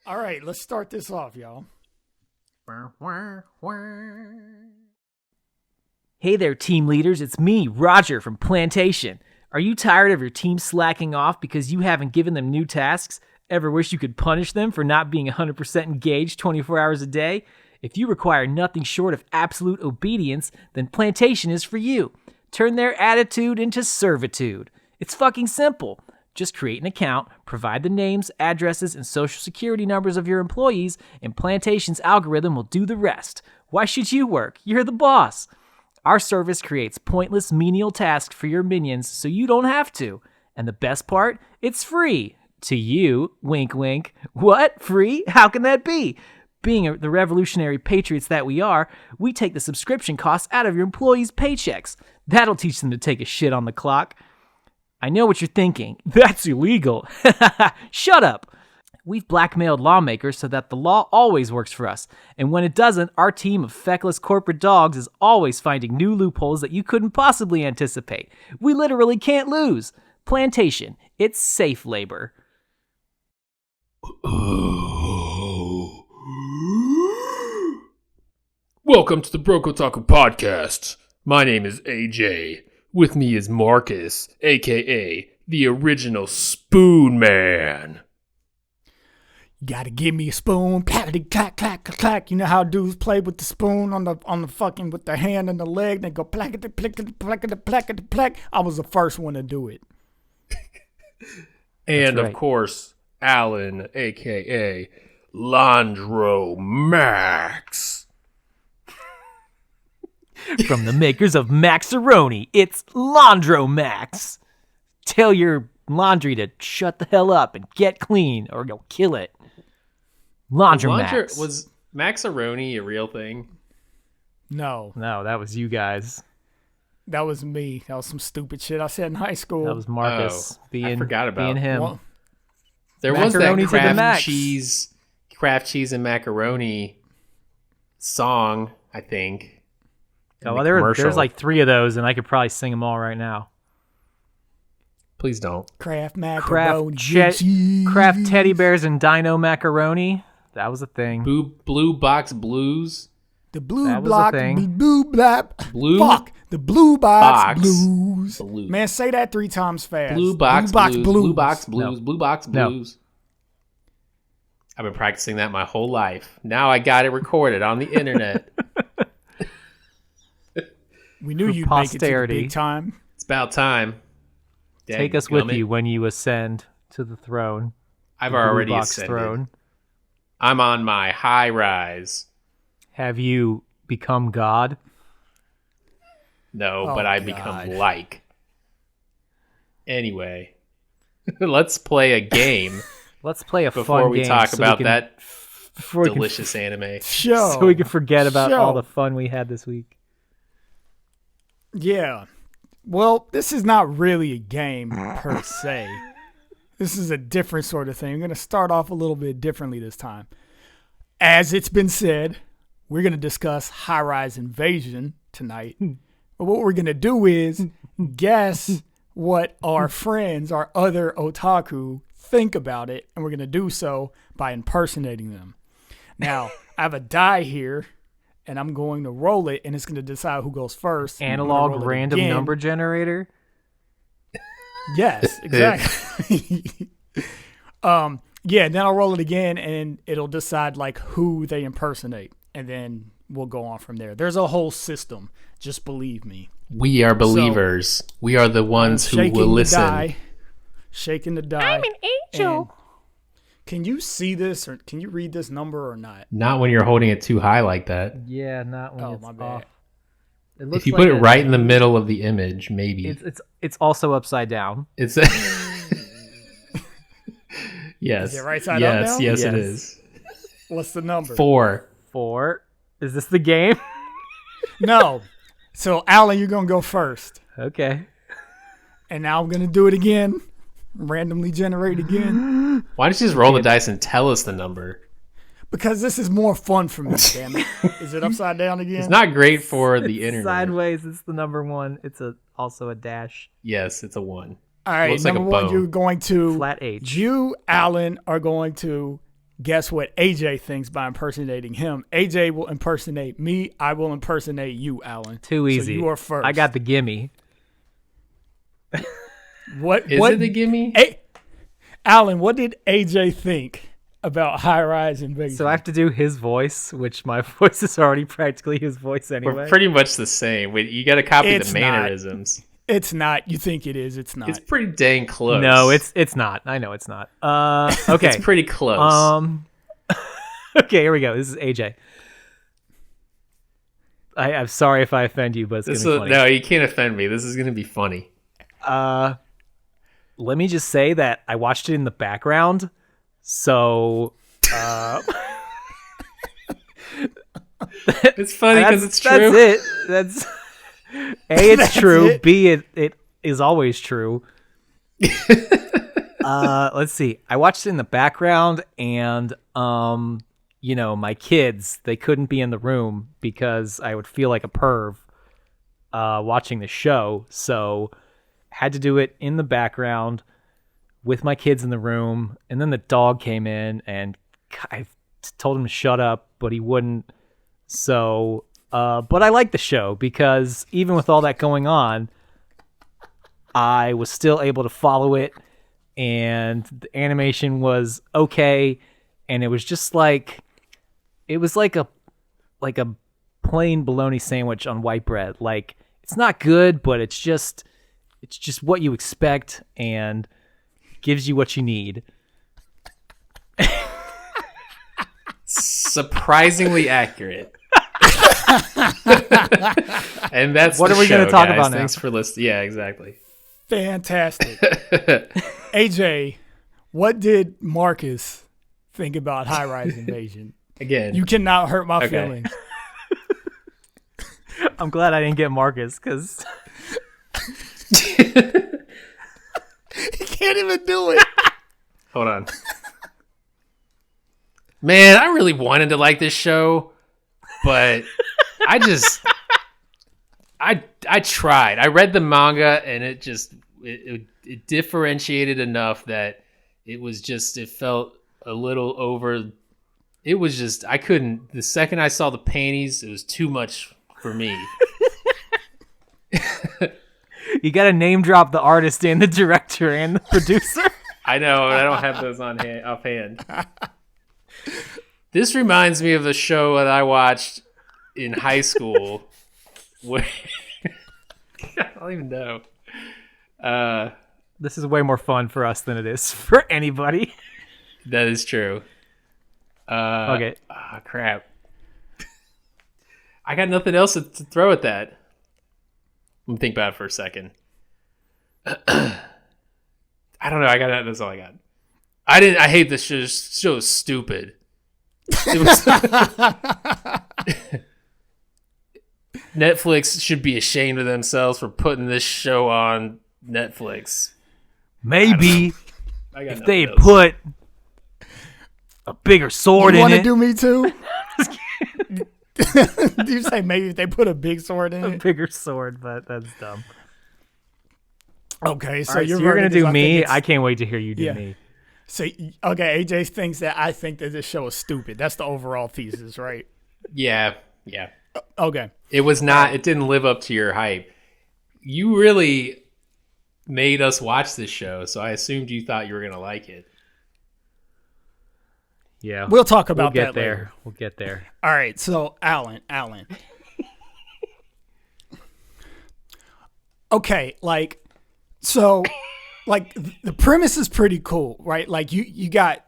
All right, let's start this off, y'all. Hey there, team leaders. It's me, Roger from Plantation. Are you tired of your team slacking off because you haven't given them new tasks? Ever wish you could punish them for not being 100% engaged 24 hours a day? If you require nothing short of absolute obedience, then Plantation is for you. Turn their attitude into servitude. It's fucking simple. Just create an account, provide the names, addresses, and social security numbers of your employees, and Plantation's algorithm will do the rest. Why should you work? You're the boss. Our service creates pointless menial tasks for your minions so you don't have to. And the best part? It's free. To you, wink wink. What? Free? How can that be? Being the revolutionary patriots that we are, we take the subscription costs out of your employees' paychecks. That'll teach them to take a shit on the clock. I know what you're thinking. That's illegal. Shut up. We've blackmailed lawmakers so that the law always works for us. And when it doesn't, our team of feckless corporate dogs is always finding new loopholes that you couldn't possibly anticipate. We literally can't lose. Plantation. It's safe labor. Welcome to the Broke Otaku Podcast. My name is AJ. With me is Marcus, a.k.a. the original Spoon Man. You gotta give me a spoon, clackety clack clack clack clack. You know how dudes play with the spoon on the fucking with their hand and the leg. They go plackety plackety plackety plackety plack. I was the first one to do it. And right. of course, Alan, a.k.a. Landro Max. From the makers of Maxaroni, it's Landro Max. Tell your laundry to shut the hell up and get clean, or you'll kill it. Landro Max. Was Maxaroni a real thing? No, that was you guys. that was me. That was some stupid shit I said in high school. That was Marcus I forgot about being him. Well, There was Macaroni that to the max. craft cheese and macaroni song, I think. in Oh, the there's commercial. like 3 of those, and I could probably sing them all right now. Please don't. Kraft macaroni, Kraft teddy bears and dino macaroni. That was a thing. Blue Box Blues. the blue That was a block, thing. Blue fuck the blue box, Box blues. Blues. Man, say that 3 times fast. Blue Box Blues. Blue Box Blues. No. Blue Box No. Blues. I've been practicing that my whole life. Now I got it recorded on the internet. We knew For you'd make it to the posterity. big time. It's about time. Take us with Dadgummit. you when you ascend to the throne. I've the blue already box ascended. throne. I'm on my high rise. Have you become God? No, Oh, but I God. become like. Anyway, let's play a game Let's play a before fun we game talk so about we can, that before we can- delicious anime. Show. so we can forget about all Show. the fun we had this week. Yeah. Well, this is not really a game per se. This is a different sort of thing. I'm going to start off a little bit differently this time. As it's been said, we're going to discuss high-rise invasion tonight. But what we're going to do is guess what our friends, our other otaku, think about it. And we're going to do so by impersonating them. Now, I have a die here. And I'm going to roll it, and it's going to decide who goes first. I'm gonna roll Analog it random again. number generator. Yes, exactly. Yeah, then I'll roll it again, and it'll decide like who they impersonate, and then we'll go on from there. There's a whole system. Just believe me. We are believers. We are the ones who Shaking will the listen. die. Shaking the die. I'm an angel. Can you see this, or can you read this number or not? Not when you're holding it too high like that. Yeah, not when Oh, it's my bad. off. It looks If you like put it a- right in the middle of the image, maybe. it's also upside down. It's yes. Is it right side up now? Yes, Yes. it is. What's the number? 4. 4. Is this the game? No. So, Alan, you're going to go first. Okay. And now I'm going to do it again. Randomly generate again. Why don't you just roll the dice and tell us the number? Because this is more fun for me, damn it. Is it upside down again? It's not great for the internet. Sideways, it's the number 1. It's also a dash. Yes, it's a 1. All right, Looks like number a one, bow. you're going to... Flat H. You, Alan, are going to guess what AJ thinks by impersonating him. AJ will impersonate me. I will impersonate you, Alan. Too easy. So you are first. I got the gimme. What Is it the gimme? Alan, what did AJ think about high-rise invasion? So I have to do his voice, which my voice is already practically his voice anyway. We're pretty much the same. Wait, you got to copy It's the not. mannerisms. It's not. You think it is. It's not. It's pretty dang close. No, it's not. I know it's not. Okay. It's pretty close. Okay, here we go. This is AJ. I'm sorry if I offend you, but it's going to be funny. No, you can't offend me. This is going to be funny. Let me just say that I watched it in the background, so It's funny because it's true. That's it. That's A, it's That's true. it. B, it is always true. Let's see. I watched it in the background, and my kids, they couldn't be in the room because I would feel like a perv watching the show, so had to do it in the background with my kids in the room, and then the dog came in, and I told him to shut up, but he wouldn't. So, but I like the show because even with all that going on, I was still able to follow it, and the animation was okay, and it was just like a plain bologna sandwich on white bread. Like, it's not good, but it's just what you expect and gives you what you need. Surprisingly accurate. And that's What the are we show, gonna talk guys. about now? Thanks for listening. Yeah, exactly. Fantastic. AJ, what did Marcus think about high-rise invasion? Again, You cannot hurt my Okay. feelings. I'm glad I didn't get Marcus because He can't even do it. hold on. Man, I really wanted to like this show, but I tried. I read the manga, and it differentiated enough that it felt a little over. It was just, I couldn't. The second I saw the panties, it was too much for me. you got to name drop the artist and the director and the producer. I know, but I don't have those offhand. This reminds me of the show that I watched in high school. Where I don't even know. This is way more fun for us than it is for anybody. That is true. Okay. Ah, crap. I got nothing else to throw at that. Let me think about it for a second. I don't know. That's all I got. I hate this show. This show is stupid. It was Netflix should be ashamed of themselves for putting this show on Netflix. Maybe I got if nothing they else. put a bigger sword You in want to it. do me too? Do you say maybe if they put a big sword in A it? bigger sword, but that's dumb. Okay, so All right, your so you're gonna verdict is, do I think me. it's- I can't wait to hear you do Yeah. me. So okay, AJ thinks that I think that this show is stupid. That's the overall thesis, right? Yeah. Okay. It was not. It didn't live up to your hype. You really made us watch this show, so I assumed you thought you were gonna like it. Yeah, We'll talk we'll about get that there. later. We'll get there. All right, so Alan. Okay, the premise is pretty cool, right? Like you got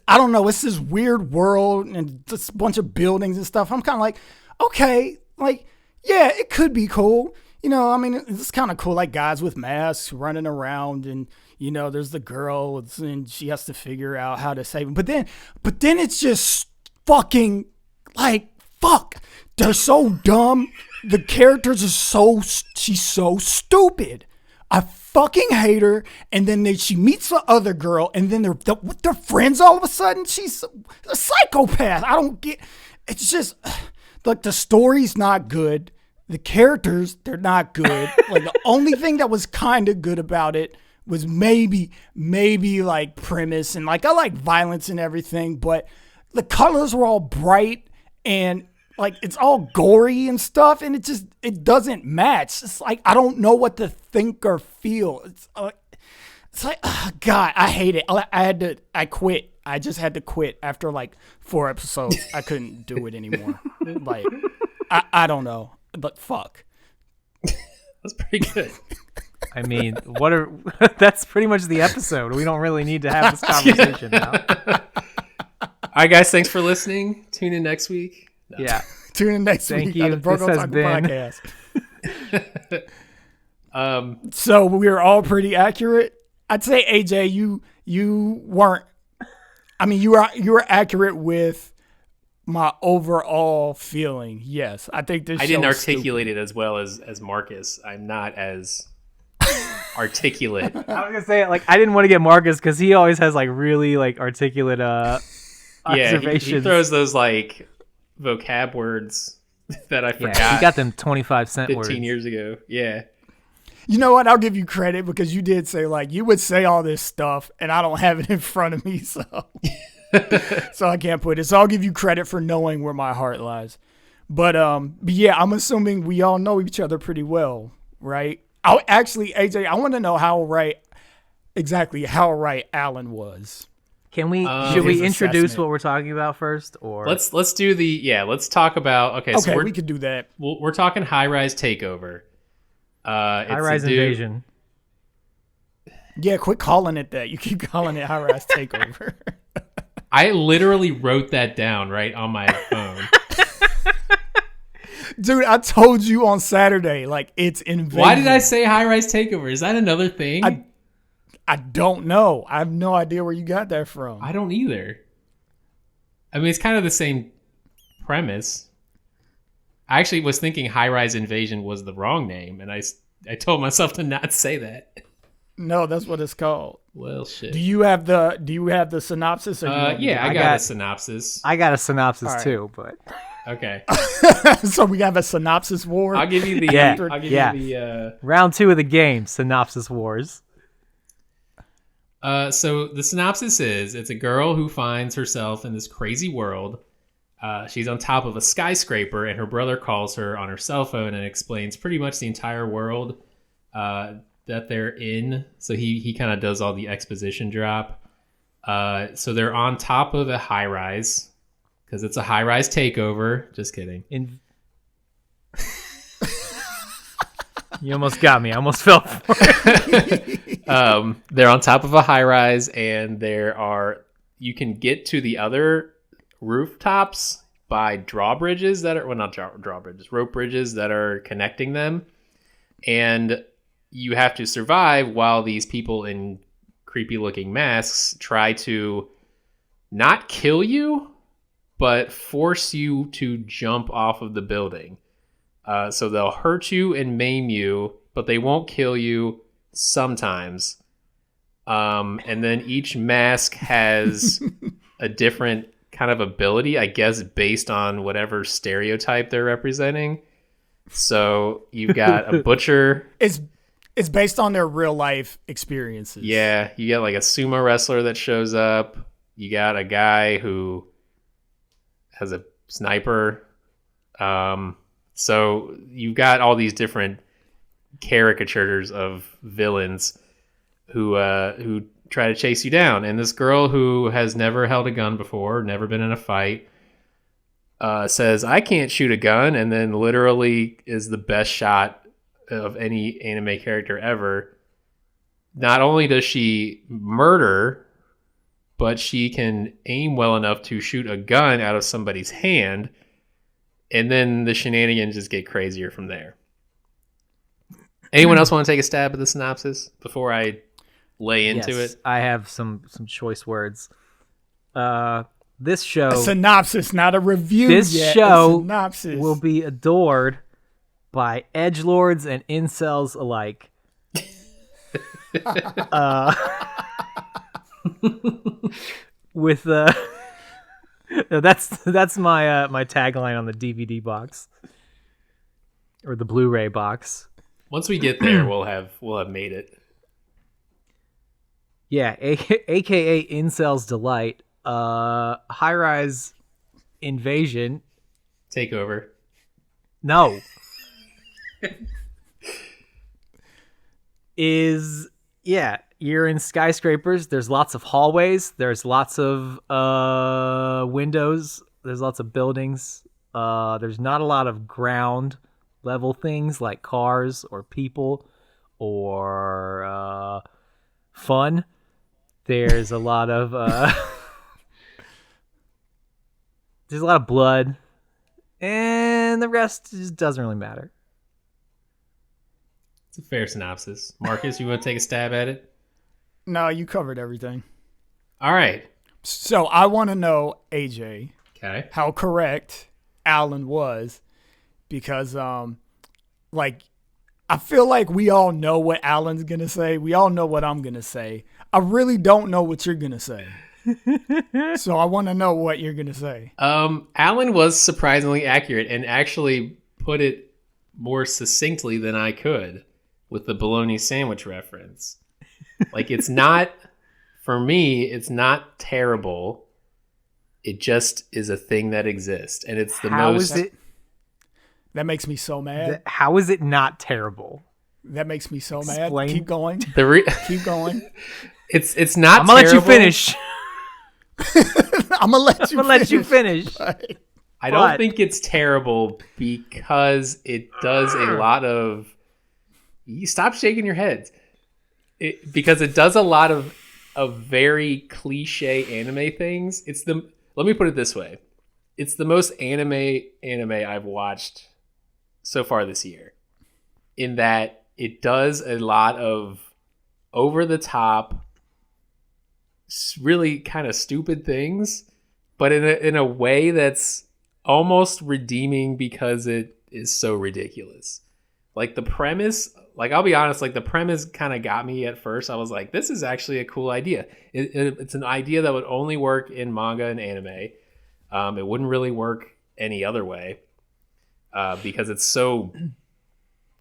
I don't know, it's this weird world and just a bunch of buildings and stuff. I'm kind of like, okay, like yeah, it could be cool. I mean, it's kind of cool, like guys with masks running around, and there's the girl, and she has to figure out how to save him. But then it's just fucking like fuck. They're so dumb. The characters are she's so stupid. I fucking hate her. And then she meets the other girl, and then they're friends all of a sudden. She's a psychopath. I don't get. It's just like the story's not good. The characters, they're not good. Like the only thing that was kind of good about it was maybe like premise, and like I like violence and everything, but the colors were all bright and like it's all gory and stuff, and it doesn't match. It's like I don't know what to think or feel. It's like, oh God, I hate it. I quit. I just had to quit after like 4 episodes. I couldn't do it anymore. Like, I don't know, but fuck. That's pretty good. I mean, that's pretty much the episode. We don't really need to have this conversation now. All right, guys, thanks for listening. Tune in next week. No. Yeah. Tune in next Thank week you. on the Broke This has Otaku been- podcast. So we're all pretty accurate. I'd say AJ, you weren't. I mean, you were accurate with my overall feeling. Yes, I think this. I didn't show is articulate stupid. it as well as Marcus. I'm not as articulate. I was gonna say, like, I didn't want to get Marcus because he always has like really like articulate Yeah, observations. he throws those like vocab words that I forgot. Yeah, he got them 25-cent 15 words. years ago. Yeah. You know what? I'll give you credit because you did say like you would say all this stuff, and I don't have it in front of me, so so I can't put it. So I'll give you credit for knowing where my heart lies. But yeah, I'm assuming we all know each other pretty well, right? Actually, AJ, I want to know how right Alan was. Can we? his Should we introduce assessment. what we're talking about first, or Let's talk about so Okay, we could do that. we're talking High Rise Takeover. High Rise Invasion? Yeah, quit calling it that. You keep calling it High Rise Takeover. I literally wrote that down right on my phone. Dude, I told you on Saturday, like, it's invasion. Why did I say High Rise Takeover? Is that another thing? I don't know. I have no idea where you got that from. I don't either. I mean, it's kind of the same premise. I actually was thinking High Rise Invasion was the wrong name, and I told myself to not say that. No, that's what it's called. Well, shit. Do you have the synopsis? Or Yeah, I got a synopsis. I got a synopsis All right. too, but Okay, So we have a synopsis war. I'll give you the. Yeah, I'll give yeah. you the. round 2 of the game, synopsis wars. So the synopsis is: it's a girl who finds herself in this crazy world. She's on top of a skyscraper, and her brother calls her on her cell phone and explains pretty much the entire world that they're in. So he kind of does all the exposition drop. So they're on top of a high rise because it's a high rise takeover. Just kidding. You almost got me. I almost fell for it. They're on top of a high rise, and you can get to the other rooftops by drawbridges that are not drawbridges, rope bridges that are connecting them, and you have to survive while these people in creepy looking masks try to not kill you but force you to jump off of the building. So they'll hurt you and maim you, but they won't kill you sometimes. And then each mask has a different kind of ability, I guess, based on whatever stereotype they're representing. So you've got a butcher. It's based on their real life experiences. Yeah, you got like a sumo wrestler that shows up. You got a guy who has a sniper. So you've got all these different caricatures of villains who try to chase you down. And this girl who has never held a gun before, never been in a fight, says, I can't shoot a gun, and then literally is the best shot of any anime character ever. Not only does she murder, but she can aim well enough to shoot a gun out of somebody's hand, and then the shenanigans just get crazier from there. Anyone else want to take a stab at the synopsis before I lay into Yes, it? I have some choice words. This show, A synopsis, not a review. this yet. show A synopsis will be adored by edgelords and incels alike. With that's my tagline on the DVD box or the Blu-ray box. Once we get there, we'll have made it. Yeah, aka Incels Delight. High Rise Invasion. Takeover. No. You're in skyscrapers. There's lots of hallways. There's lots of windows. There's lots of buildings. There's not a lot of ground level things like cars or people or fun. There's a lot of there's a lot of blood, and the rest just doesn't really matter. It's a fair synopsis. Marcus, you want to take a stab at it? No, you covered everything. All right. So I want to know, AJ, Okay. how correct Alan was, because like I feel like we all know what Alan's gonna say. We all know what I'm gonna say. I really don't know what you're gonna say. So I want to know what you're gonna say. Alan was surprisingly accurate and actually put it more succinctly than I could with the bologna sandwich reference. Like, it's not, for me, it's not terrible. It just is a thing that exists, and it's the How most. is it? That makes me so mad. How is it not terrible? That makes me so mad. Explain. Keep going. Keep going. It's not. I'm gonna let you terrible. finish. I'm gonna let you. I'm gonna let you finish. I don't think it's terrible because it does a lot of. You stop shaking your heads. Because it does a lot of very cliche anime things. Let me put it this way. It's the most anime I've watched so far this year. In that it does a lot of over the top, really kind of stupid things, but in a way that's almost redeeming because it is so ridiculous. Like the premise, like I'll be honest, like the premise kind of got me at first. I was like, this is actually a cool idea. It's an idea that would only work in manga and anime. It wouldn't really work any other way because it's so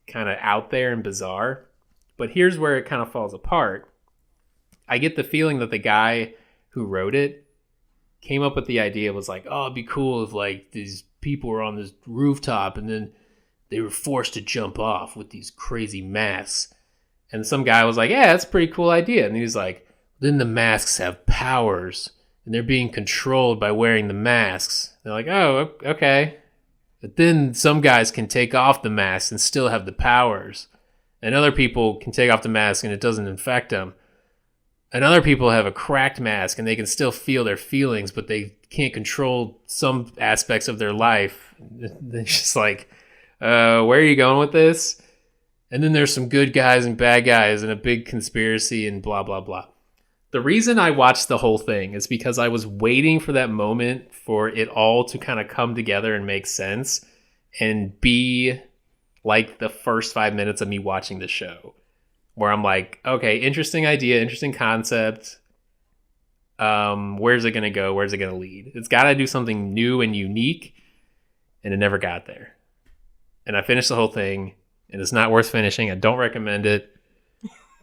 kind of out there and bizarre. But here's where it kind of falls apart. I get the feeling that the guy who wrote it came up with the idea, was like, oh, it'd be cool if like these people were on this rooftop and then they were forced to jump off with these crazy masks. And some guy was like, yeah, that's a pretty cool idea. And he was like, then the masks have powers and they're being controlled by wearing the masks. They're like, oh, okay. But then some guys can take off the masks and still have the powers. And other people can take off the mask and it doesn't infect them. And other people have a cracked mask and they can still feel their feelings, but they can't control some aspects of their life. They're just like, where are you going with this? And then there's some good guys and bad guys and a big conspiracy and blah, blah, blah. The reason I watched the whole thing is because I was waiting for that moment for it all to kind of come together and make sense and be like the first 5 minutes of me watching the show, where I'm like, okay, interesting idea, interesting concept. Where's it going to go? Where's it going to lead? It's got to do something new and unique, and it never got there. And I finished the whole thing, and it's not worth finishing. I don't recommend it.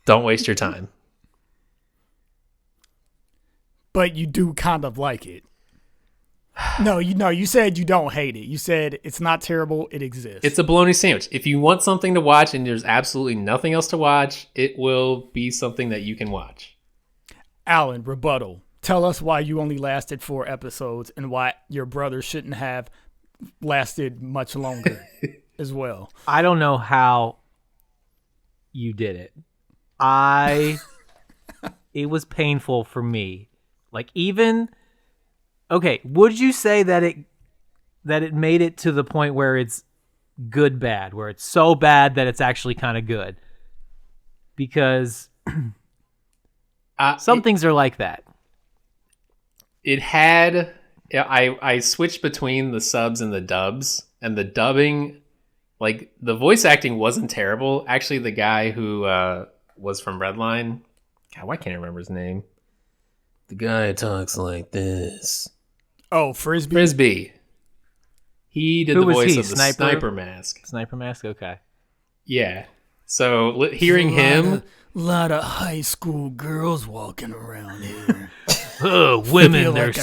Don't waste your time. But you do kind of like it. No, you said you don't hate it. You said it's not terrible, it exists. It's a bologna sandwich. If you want something to watch and there's absolutely nothing else to watch, it will be something that you can watch. Alan, rebuttal. Tell us why you only lasted 4 episodes and why your brother shouldn't have lasted much longer as well. I don't know how you did it. It was painful for me. Like, even, okay, would you say that it made it to the point where it's good bad, where it's so bad that it's actually kind of good? Because some things are like that. It had, I switched between the subs and the dubs, and the dubbing, like the voice acting wasn't terrible. Actually, the guy who was from Redline, God, why can't I remember his name? The guy who talks like this. Oh, Frisbee? Frisbee. He did the voice of the Sniper Sniper Mask. Sniper Mask, okay. Yeah. So hearing him, lot of high school girls walking around here. Oh, women! like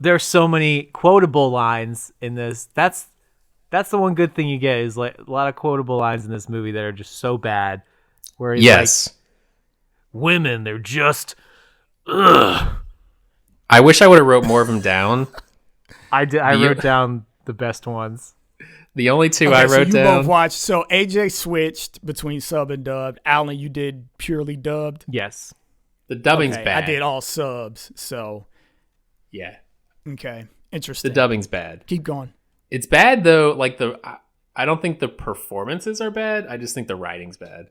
there's so many quotable lines in this. That's the one good thing you get is like a lot of quotable lines in this movie that are just so bad. Where he's yes, like, women, they're just. Ugh. I wish I would have wrote more of them down. I did. I wrote down the best ones. The only two Okay, I so wrote you down. both watched. So AJ switched between sub and dubbed. Alan, you did purely dubbed. Yes. The dubbing's Okay, bad. I did all subs. So Yeah, okay, the interesting. dubbing's bad. Keep going. It's bad though. Like I don't think the performances are bad. I just think the writing's bad.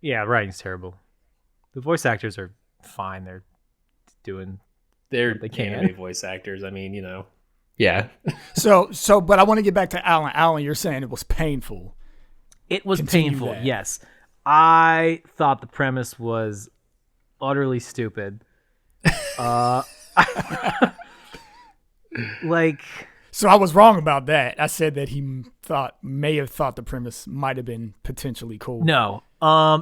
Yeah, writing's terrible. The voice actors are fine. They're doing. They're They can. anime voice actors. I mean, yeah. So, but I want to get back to Alan. Alan, you're saying it was painful. It was Continue painful. that. Yes, I thought the premise was utterly stupid. Like. So I was wrong about that. I said that he may have thought the premise might have been potentially cool. No.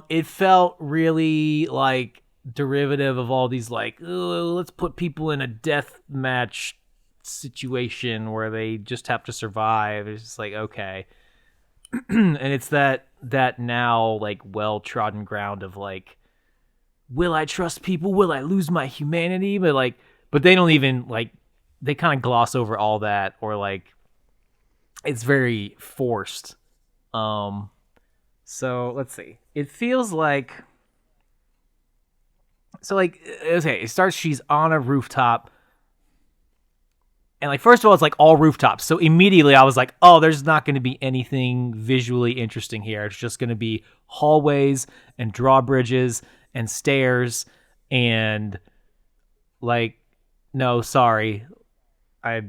It felt really like derivative of all these like, let's put people in a death match situation where they just have to survive. It's just like, okay. And it's that now like well trodden ground of like, will I trust people? Will I lose my humanity? But they don't even like, they kind of gloss over all that, or like it's very forced. So let's see. It feels like okay, it starts she's on a rooftop. And like first of all it's like all rooftops. So immediately I was like, "Oh, there's not going to be anything visually interesting here. It's just going to be hallways and drawbridges and stairs and like no, sorry. I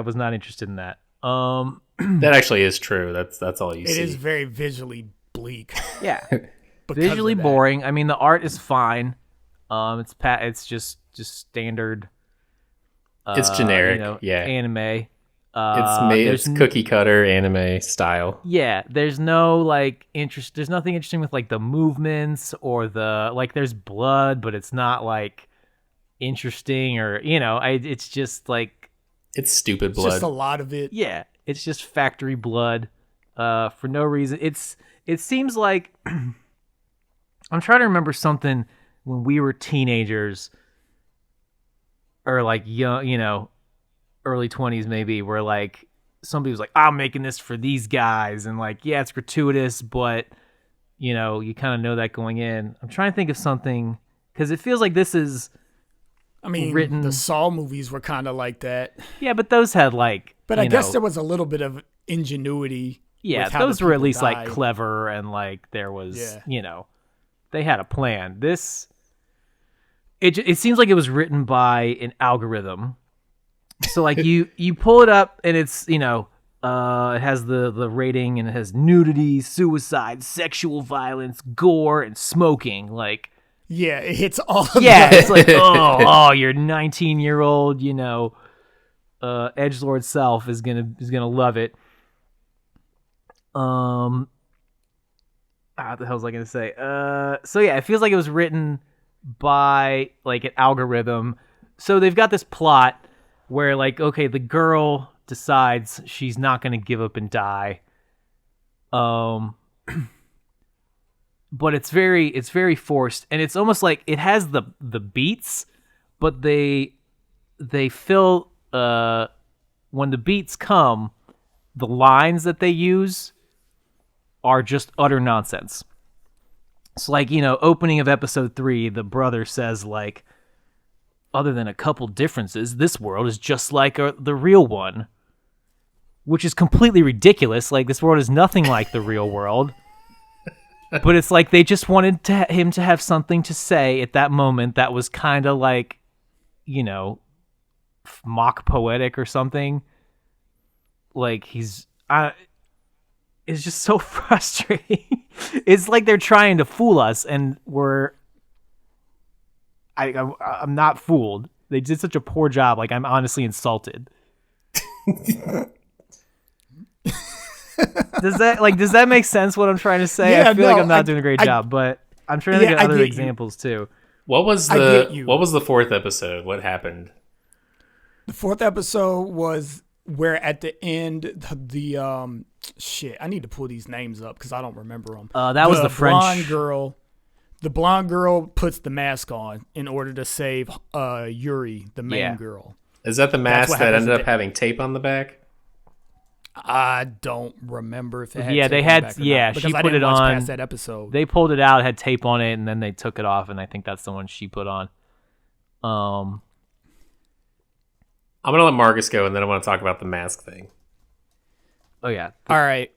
was not interested in that. That actually is true. That's all you see. It is very visually bleak. Yeah. because Visually of that. boring. I mean, the art is fine. It's just standard. It's generic. Yeah. Anime. It's cookie cutter anime style. Yeah, there's no like interest. There's nothing interesting with like the movements or the like. There's blood, but it's not like interesting or it's just like It's stupid It's blood. just a lot of it. yeah, it's just factory blood for no reason. It seems like I'm trying to remember something when we were teenagers or like young, early 20s maybe, where like somebody was like, I'm making this for these guys, and like yeah, it's gratuitous, but you kind of know that going in. I'm trying to think of something because it feels like this is I mean, written- the Saw movies were kind of like that. yeah, but those had like But I guess there was a little bit of ingenuity. yeah, with how those the were at people least like died. clever and like there was Yeah. they had a plan. This it seems like it was written by an algorithm. So like you pull it up and it's it has the rating and it has nudity, suicide, sexual violence, gore, and smoking. Like Yeah, it hits all of yeah, that. it's like oh, your 19-year-old edgelord self is gonna love it. What the hell was I gonna say? So yeah, it feels like it was written by like an algorithm. So they've got this plot where like, okay, the girl decides she's not gonna give up and die. But it's very forced, and it's almost like it has the beats, but they fill when the beats come, the lines that they use are just utter nonsense. It's like, opening of episode 3, the brother says like, other than a couple differences, this world is just like the real one, which is completely ridiculous. Like, this world is nothing like the real world. But it's like they just wanted him to have something to say at that moment that was kind of like, mock poetic or something. Like it's just so frustrating. It's like they're trying to fool us, and I'm not fooled. They did such a poor job. Like, I'm honestly insulted. Does that make sense? What I'm trying to say? Yeah, I feel like I'm not doing a great job, but I'm trying to think of other examples too. What was the fourth episode? What happened? The fourth episode was where at the end the shit. I need to pull these names up because I don't remember them. That was the French blonde girl. The blonde girl puts the mask on in order to save Yuri, the main girl. Is that the mask that ended up having tape on the back? I don't remember if it had. Yeah, tape they on had. the back or Yeah, not, because she I put didn't it watch on. past that episode. They pulled it out, had tape on it, and then they took it off, and I think that's the one she put on. I'm gonna let Marcus go, and then I want to talk about the mask thing. Oh yeah. All right.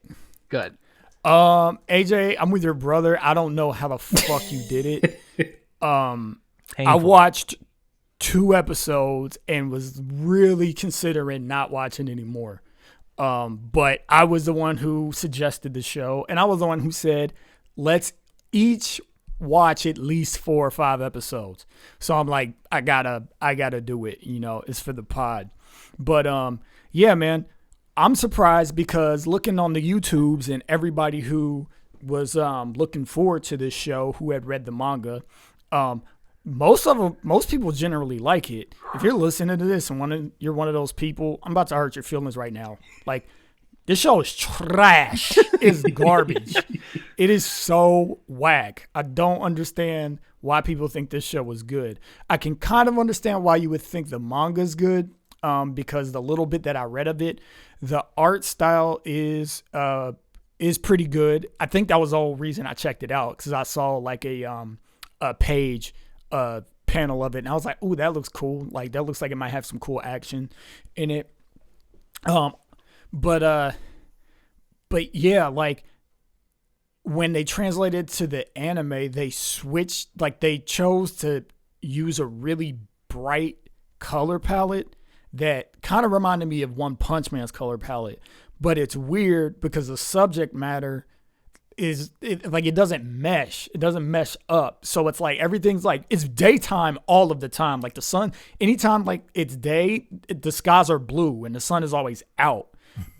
Good. AJ, I'm with your brother. I don't know how the fuck you did it. I Painful. watched 2 episodes and was really considering not watching anymore. But I was the one who suggested the show, and I was the one who said, let's each watch at least 4 or 5 episodes. So I'm like, I gotta do it, it's for the pod. But yeah, man, I'm surprised because looking on the YouTubes and everybody who was looking forward to this show who had read the manga, most people generally like it. If you're listening to this and you're one of those people, I'm about to hurt your feelings right now. Like, this show is trash. It's garbage. It is so whack. I don't understand why people think this show is good. I can kind of understand why you would think the manga's good, because the little bit that I read of it, the art style is pretty good. I think that was the whole reason I checked it out, because I saw like a page panel of it, and I was like, "Ooh, that looks cool! Like that looks like it might have some cool action in it." But yeah, like when they translated to the anime, they switched. Like they chose to use a really bright color palette that kind of reminded me of One Punch Man's color palette. But it's weird because the subject matter it doesn't mesh. It doesn't mesh up. So it's like everything's like it's daytime all of the time. Like the sun, anytime like it's day, the skies are blue and the sun is always out.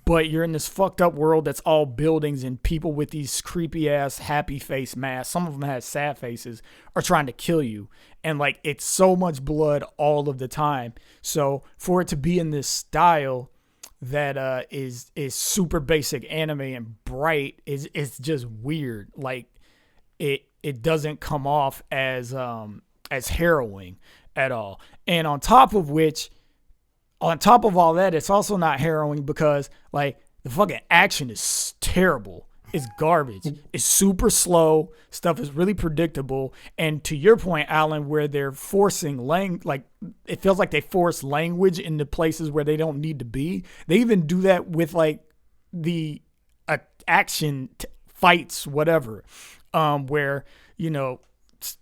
But you're in this fucked up world that's all buildings and people with these creepy ass happy face masks. Some of them have sad faces, are trying to kill you. And like it's so much blood all of the time. So for it to be in this style that is super basic anime and bright it's just weird. Like it doesn't come off as harrowing at all. And on top of all that, it's also not harrowing because like the fucking action is terrible. It's garbage. It's super slow. Stuff is really predictable. And to your point, Alan, where they're forcing like it feels like they force language into places where they don't need to be. They even do that with like the action fights, whatever, where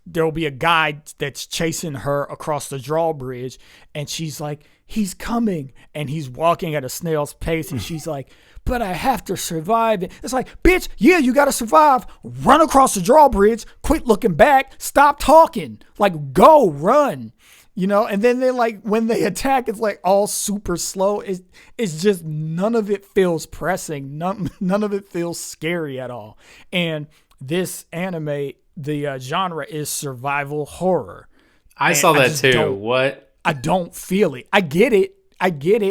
there'll be a guy that's chasing her across the drawbridge, and she's like, "He's coming," and he's walking at a snail's pace, and she's like, "But I have to survive." It's like, bitch, yeah, you gotta survive. Run across the drawbridge, quit looking back, stop talking, like go run, And then they like when they attack, it's like all super slow. It's just none of it feels pressing. None of it feels scary at all. And this anime, the genre is survival horror. I saw that too. What? I don't feel it. I get it.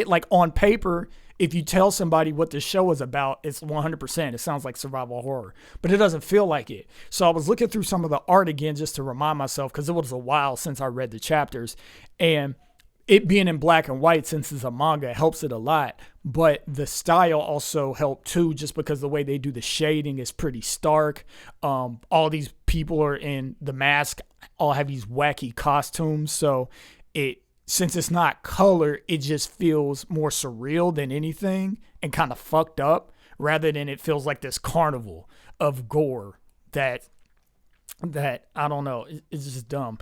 Like on paper, if you tell somebody what the show is about, it's 100%. It sounds like survival horror, but it doesn't feel like it. So I was looking through some of the art again just to remind myself, because it was a while since I read the chapters, and it being in black and white since it's a manga helps it a lot. But the style also helped too, just because the way they do the shading is pretty stark. All these people are in the mask, all have these wacky costumes. So since it's not color, it just feels more surreal than anything and kind of fucked up, rather than it feels like this carnival of gore that I don't know. It's just dumb.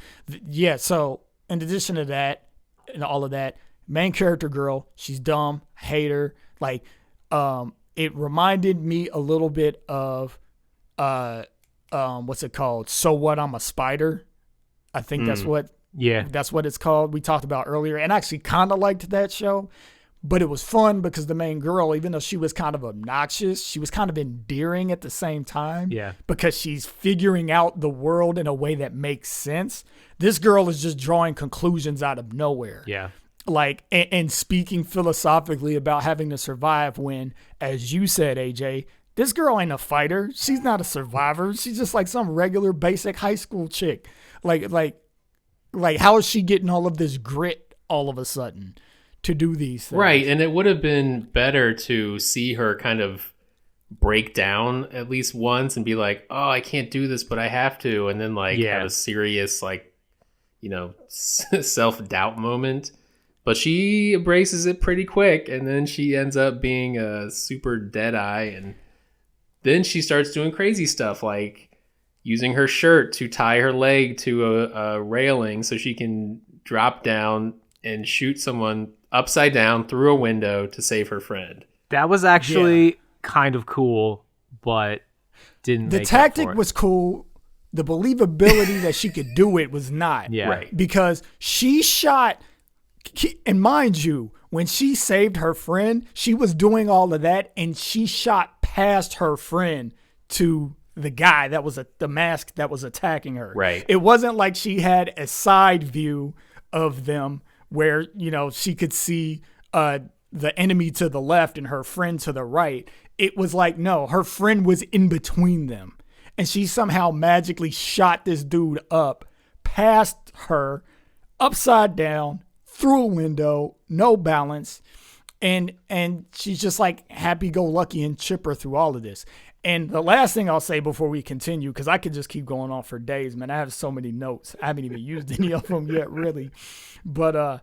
Yeah. So in addition to that and all of that, main character girl, she's dumb, hate her. Like, it reminded me a little bit of, what's it called? So What, I'm a Spider. I think that's what it's called. We talked about earlier, and I actually kind of liked that show, but it was fun because the main girl, even though she was kind of obnoxious, she was kind of endearing at the same time. Yeah. Because she's figuring out the world in a way that makes sense. This girl is just drawing conclusions out of nowhere. Yeah. Like, and speaking philosophically about having to survive when, as you said, AJ, this girl ain't a fighter. She's not a survivor. She's just like some regular basic high school chick. Like how is she getting all of this grit all of a sudden to do these things? Right, and it would have been better to see her kind of break down at least once and be like, oh, I can't do this, but I have to. And then have a serious, self-doubt moment. But she embraces it pretty quick, and then she ends up being a super deadeye, and then she starts doing crazy stuff like using her shirt to tie her leg to a railing so she can drop down and shoot someone upside down through a window to save her friend. That was actually kind of cool, but didn't. The tactic was cool. The believability that she could do it was not. Yeah. Right. Because she shot, and mind you, when she saved her friend, she was doing all of that, and she shot past her friend to the guy that was the mask that was attacking her. Right. It wasn't like she had a side view of them where, she could see the enemy to the left and her friend to the right. It was like, no, her friend was in between them. And she somehow magically shot this dude up past her, upside down, through a window, no balance. And she's just like happy-go-lucky and chipper through all of this. And the last thing I'll say before we continue, because I could just keep going on for days, man. I have so many notes. I haven't even used any of them yet, really. But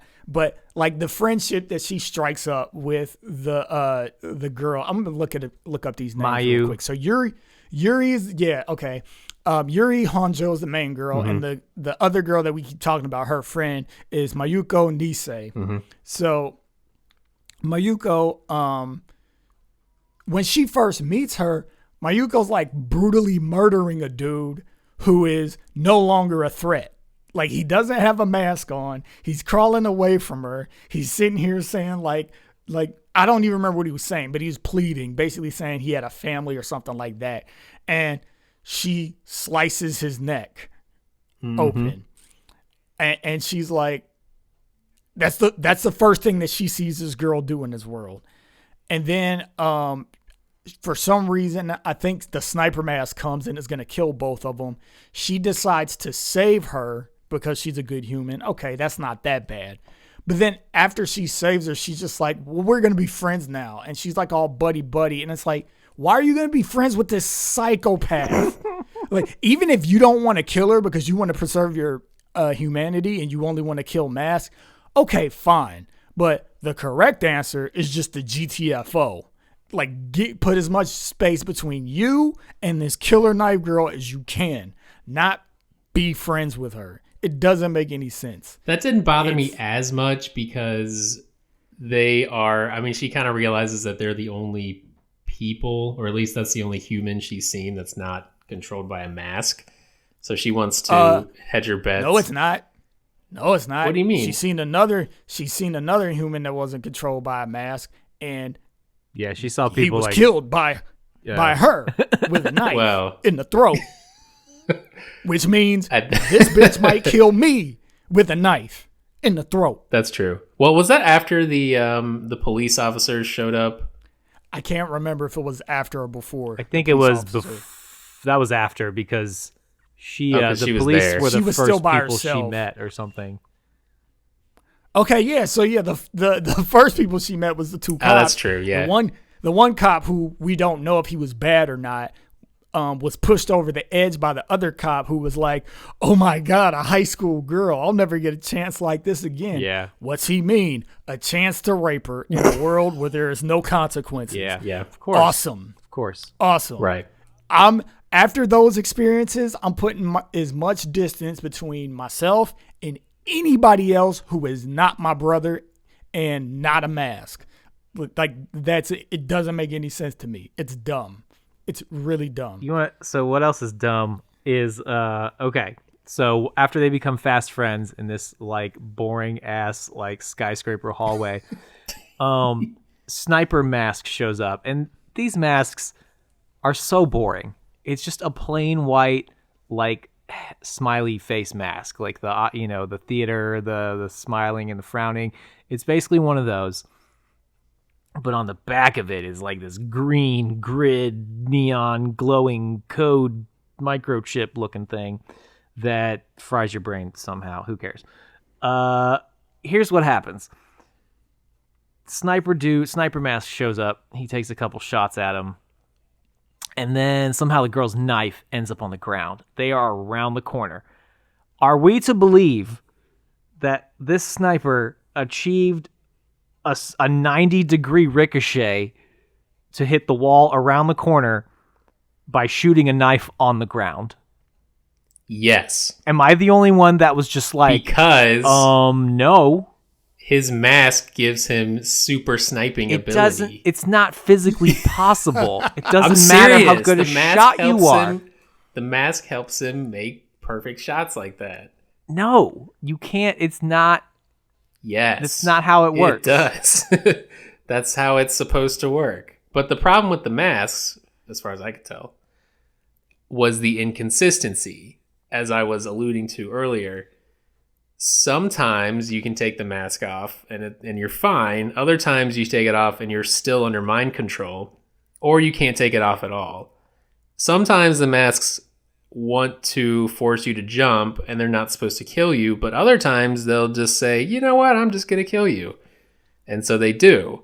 like the friendship that she strikes up with the girl. I'm gonna look up these names Mayu. real quick. So Yuri's okay. Yuri Honjo is the main girl, and the other girl that we keep talking about, her friend, is Mayuko Nisei. So Mayuko, when she first meets her, Mayuko's like brutally murdering a dude who is no longer a threat. Like, he doesn't have a mask on. He's crawling away from her. He's sitting here saying like I don't even remember what he was saying, but he was pleading, basically saying he had a family or something like that. And she slices his neck open. And she's like, that's the first thing that she sees this girl do in this world. And then for some reason, I think the sniper mask comes and is going to kill both of them. She decides to save her because she's a good human. Okay, that's not that bad. But then after she saves her, she's just like, well, we're going to be friends now. And she's like all buddy. And it's like, why are you going to be friends with this psychopath? Like, even if you don't want to kill her because you want to preserve your humanity and you only want to kill Mask, okay, fine. But the correct answer is just the GTFO. Like, put as much space between you and this killer knife girl as you can. Not be friends with her. It doesn't make any sense. That didn't bother me as much because they are, I mean, she kind of realizes that they're the only people, or at least that's the only human she's seen that's not controlled by a mask. So she wants to hedge her bets. No, it's not. What do you mean? She's seen another human that wasn't controlled by a mask, and yeah, she saw people he was killed by her with a knife in the throat. Which means this bitch might kill me with a knife in the throat. That's true. Well, was that after the police officers showed up? I can't remember if it was after or before. I think it was that was after, because the police were the first still by people herself. she met or something. Okay, yeah. So yeah, the first people she met was the two cops. Oh, that's true. Yeah, the one cop who we don't know if he was bad or not. Was pushed over the edge by the other cop who was like, oh my God, a high school girl. I'll never get a chance like this again. Yeah. What's he mean? A chance to rape her in a world where there is no consequences. Yeah. Of course. Awesome. Of course. Awesome. Right. After those experiences, I'm putting as much distance between myself and anybody else who is not my brother and not a mask. Like, it doesn't make any sense to me. It's dumb. It's really dumb. So what else is dumb is okay. So after they become fast friends in this like boring ass like skyscraper hallway, Sniper mask shows up, and these masks are so boring. It's just a plain white, like, smiley face mask, like the theater, the smiling and the frowning. It's basically one of those, but on the back of it is like this green grid, neon glowing code microchip looking thing that fries your brain somehow. Who cares? Here's what happens. Sniper mask shows up. He takes a couple shots at him. And then somehow the girl's knife ends up on the ground. They are around the corner. Are we to believe that this sniper achieved a 90-degree ricochet to hit the wall around the corner by shooting a knife on the ground? Yes. Am I the only one that was just like, because no. His mask gives him super sniping ability. It's not physically possible. It doesn't matter how good a shot you are. The mask helps him make perfect shots like that. No, you can't. It's not. Yes. It's not how it works. It does. That's how it's supposed to work. But the problem with the masks, as far as I could tell, was the inconsistency. As I was alluding to earlier, sometimes you can take the mask off and you're fine. Other times you take it off and you're still under mind control, or you can't take it off at all. Sometimes the masks want to force you to jump and they're not supposed to kill you, but other times they'll just say, you know what, I'm just going to kill you. And so they do.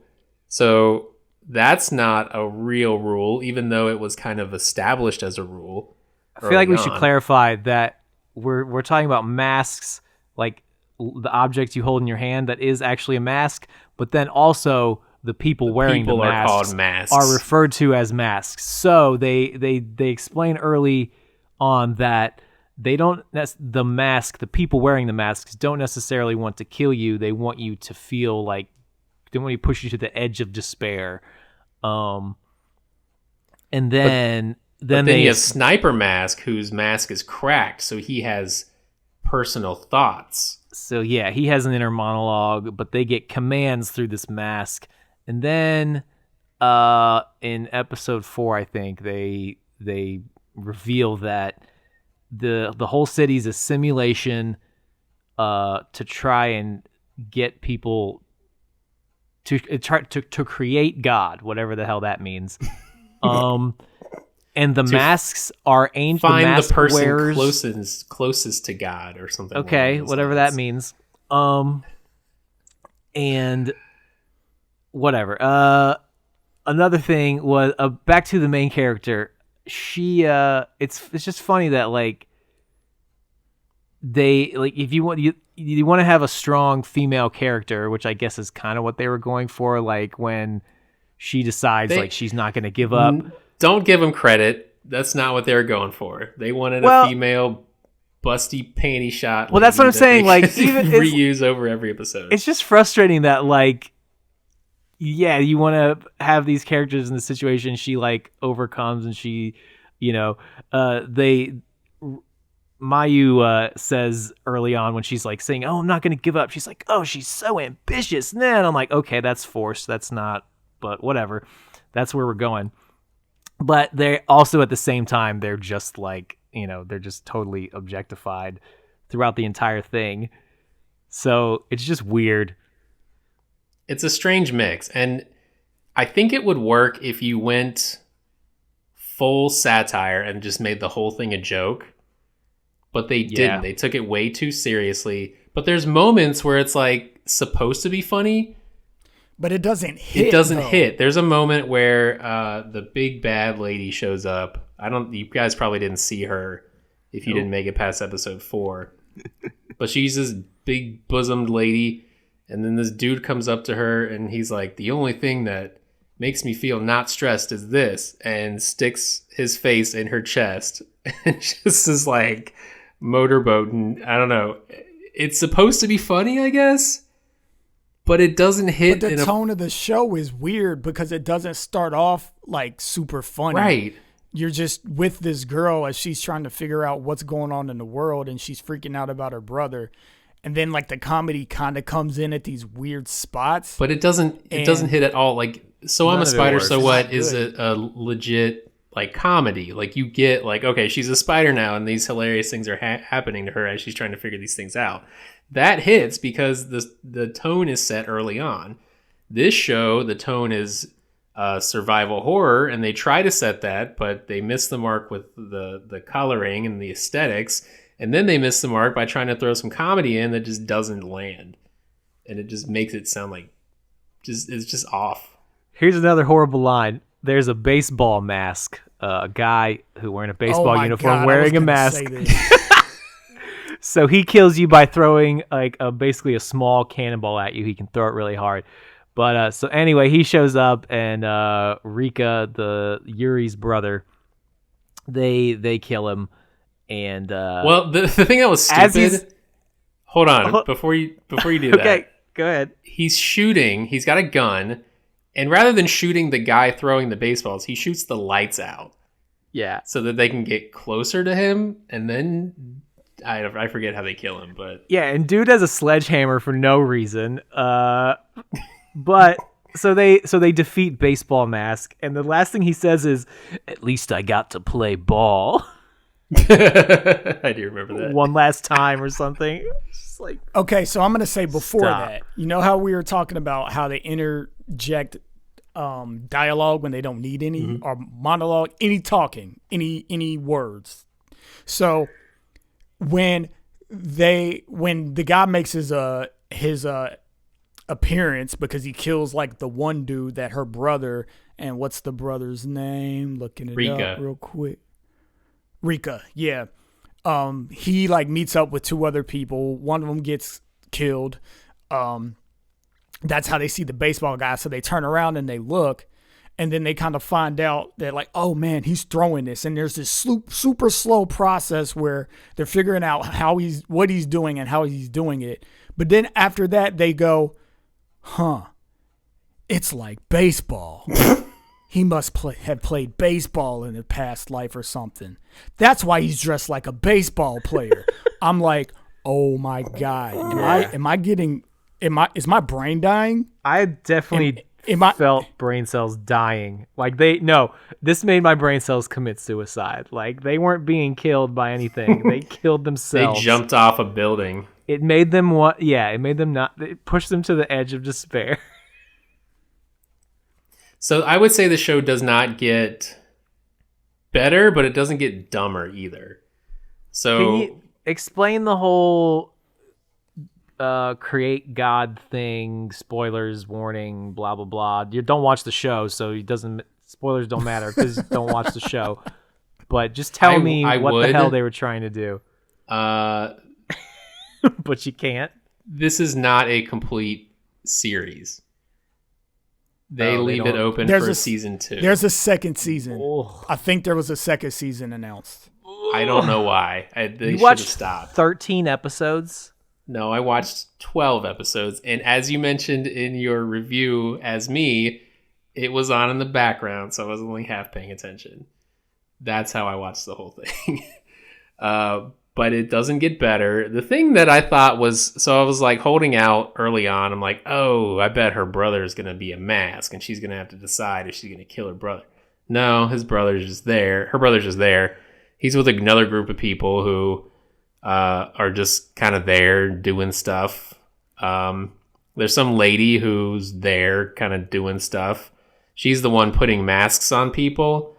So that's not a real rule, even though it was kind of established as a rule. I feel like we should clarify that we're talking about masks, like the object you hold in your hand that is actually a mask, but then also the people wearing the masks are called masks, are referred to as masks. So they explain early on that they don't the people wearing the masks don't necessarily want to kill you. They want you to feel like they want to push you to the edge of despair. And then you have Sniper Mask, whose mask is cracked, so he has personal thoughts. So yeah, he has an inner monologue, but they get commands through this mask. And then in episode 4, I think they reveal that the whole city is a simulation to try and get people to create God, whatever the hell that means. And the masks are aimed to find mask the person wearers closest to God or something. Okay, whatever that means. And whatever. Another thing was back to the main character. She it's just funny that like they like if you want you want to have a strong female character, which I guess is kind of what they were going for, like when she decides like she's not going to give up. Don't give them credit. That's not what they were going for. They wanted a female busty panty shot. Well, that's what I'm saying. Like even reuse over every episode. It's just frustrating that like, yeah, you want to have these characters in the situation. She like overcomes and she, Mayu says early on when she's like saying, "Oh, I'm not going to give up." She's like, "Oh, she's so ambitious." And then I'm like, okay, that's forced. That's not, but whatever. That's where we're going. But they're also at the same time, they're just like, they're just totally objectified throughout the entire thing. So it's just weird. It's a strange mix. And I think it would work if you went full satire and just made the whole thing a joke. But they didn't. They took it way too seriously. But there's moments where it's like supposed to be funny. But it doesn't hit. It doesn't hit. There's a moment where the big bad lady shows up. You guys probably didn't see her if you didn't make it past episode 4. But she's this big bosomed lady, and then this dude comes up to her and he's like, "The only thing that makes me feel not stressed is this," and sticks his face in her chest and just is like motorboating. I don't know. It's supposed to be funny, I guess. But it doesn't hit. But the tone of the show is weird because it doesn't start off like super funny. Right. You're just with this girl as she's trying to figure out what's going on in the world and she's freaking out about her brother. and then like the comedy kind of comes in at these weird spots. But it doesn't hit at all. Like, So I'm a Spider, so what is a legit like comedy. Like you get like, okay, she's a spider now, and these hilarious things are happening to her as she's trying to figure these things out. That hits because the tone is set early on. This show, the tone is survival horror, and they try to set that, but they miss the mark with the coloring and the aesthetics, and then they miss the mark by trying to throw some comedy in that just doesn't land, and it just makes it sound like it's just off. Here's another horrible line. There's a baseball mask, a guy who wearing a baseball uniform wearing a mask. So he kills you by throwing like basically a small cannonball at you. He can throw it really hard. But so anyway, he shows up, and Rika, the Yuri's brother, they kill him. And well, the thing that was stupid. Hold on, before you do that. Okay, go ahead. He's shooting. He's got a gun, and rather than shooting the guy throwing the baseballs, he shoots the lights out. Yeah, so that they can get closer to him, and then I forget how they kill him, but yeah, and dude has a sledgehammer for no reason. But so they defeat Baseball Mask, and the last thing he says is, "At least I got to play ball." I do remember that. One last time or something. Just like, okay, so I'm gonna say before that, you know how we were talking about how they interject dialogue when they don't need any, or monologue, any talking, any words. So when the guy makes his appearance, because he kills like the one dude that her brother, and what's the brother's name? Looking it Rika. up real quick. Rika, yeah. He like meets up with two other people. One of them gets killed. That's how they see the baseball guy. So they turn around and they look, and then they kind of find out that like, oh man, he's throwing this. And there's this super slow process where they're figuring out what he's doing and how he's doing it. But then after that, they go, it's like baseball. He must have played baseball in a past life or something. That's why he's dressed like a baseball player. I'm like, oh my God. Is my brain dying? I definitely felt brain cells dying. Like this made my brain cells commit suicide. Like they weren't being killed by anything. They killed themselves. They jumped off a building. It made them it pushed them to the edge of despair. So I would say the show does not get better, but it doesn't get dumber either. So can you explain the whole create God thing, spoilers, warning, blah, blah, blah. You don't watch the show, so spoilers don't matter because you don't watch the show. But just tell me what the hell they were trying to do. But you can't. This is not a complete series. They leave it open for season 2. There's a second season. Oh. I think there was a second season announced. I don't know why. They should have stopped. 13 episodes? No, I watched 12 episodes. And as you mentioned in your review as me, it was on in the background, so I was only half paying attention. That's how I watched the whole thing. But it doesn't get better. The thing that I thought was, so I was like holding out early on. I'm like, oh, I bet her brother is going to be a mask, and she's going to have to decide if she's going to kill her brother. No, his brother's just there. Her brother's just there. He's with another group of people who are just kind of there doing stuff. There's some lady who's there kind of doing stuff. She's the one putting masks on people.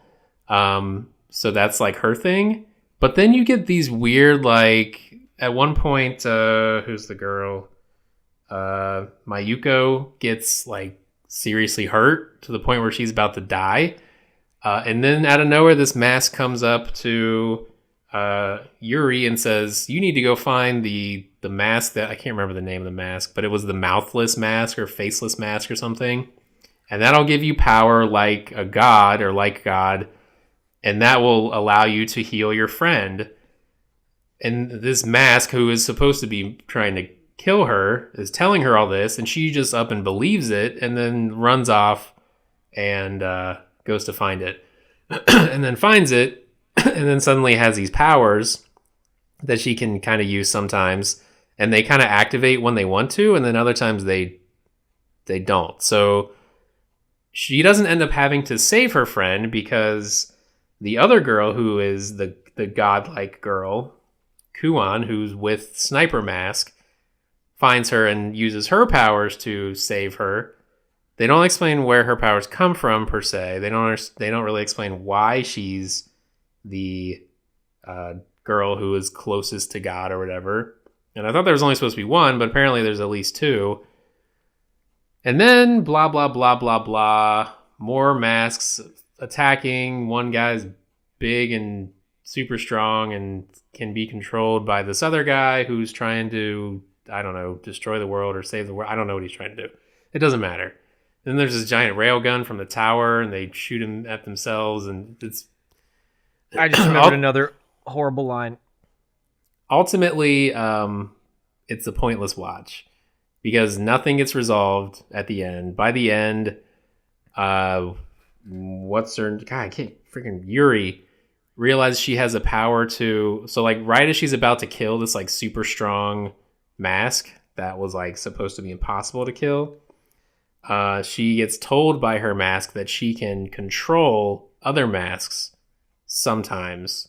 So that's like her thing. But then you get these weird, like, at one point, who's the girl? Mayuko gets, like, seriously hurt to the point where she's about to die. And then out of nowhere, this mask comes up to Yuri and says, you need to go find the mask that, I can't remember the name of the mask, but it was the mouthless mask or faceless mask or something. And that'll give you power like a god or like God. And that will allow you to heal your friend. And this mask, who is supposed to be trying to kill her, is telling her all this, and she just up and believes it, and then runs off and goes to find it. And then finds it, and then suddenly has these powers that she can kind of use sometimes. and they kind of activate when they want to, and then other times they don't. So she doesn't end up having to save her friend because the other girl, who is the godlike girl, Kuan, who's with Sniper Mask, finds her and uses her powers to save her. They don't explain where her powers come from per se. They don't really explain why she's the girl who is closest to God or whatever. And I thought there was only supposed to be one, but apparently there's at least two. And then blah blah blah blah blah. More masks attacking. One guy's big and super strong and can be controlled by this other guy who's trying to, I don't know, destroy the world or save the world. I don't know what he's trying to do. It doesn't matter. Then there's this giant railgun from the tower, and they shoot him at themselves, and it's... I just remembered another horrible line. Ultimately, it's a pointless watch because nothing gets resolved at the end. By the end, what's her... God, I can't... Freaking Yuri realizes she has a power to... So, like, right as she's about to kill this, like, super strong mask that was, like, supposed to be impossible to kill... she gets told by her mask that she can control other masks sometimes.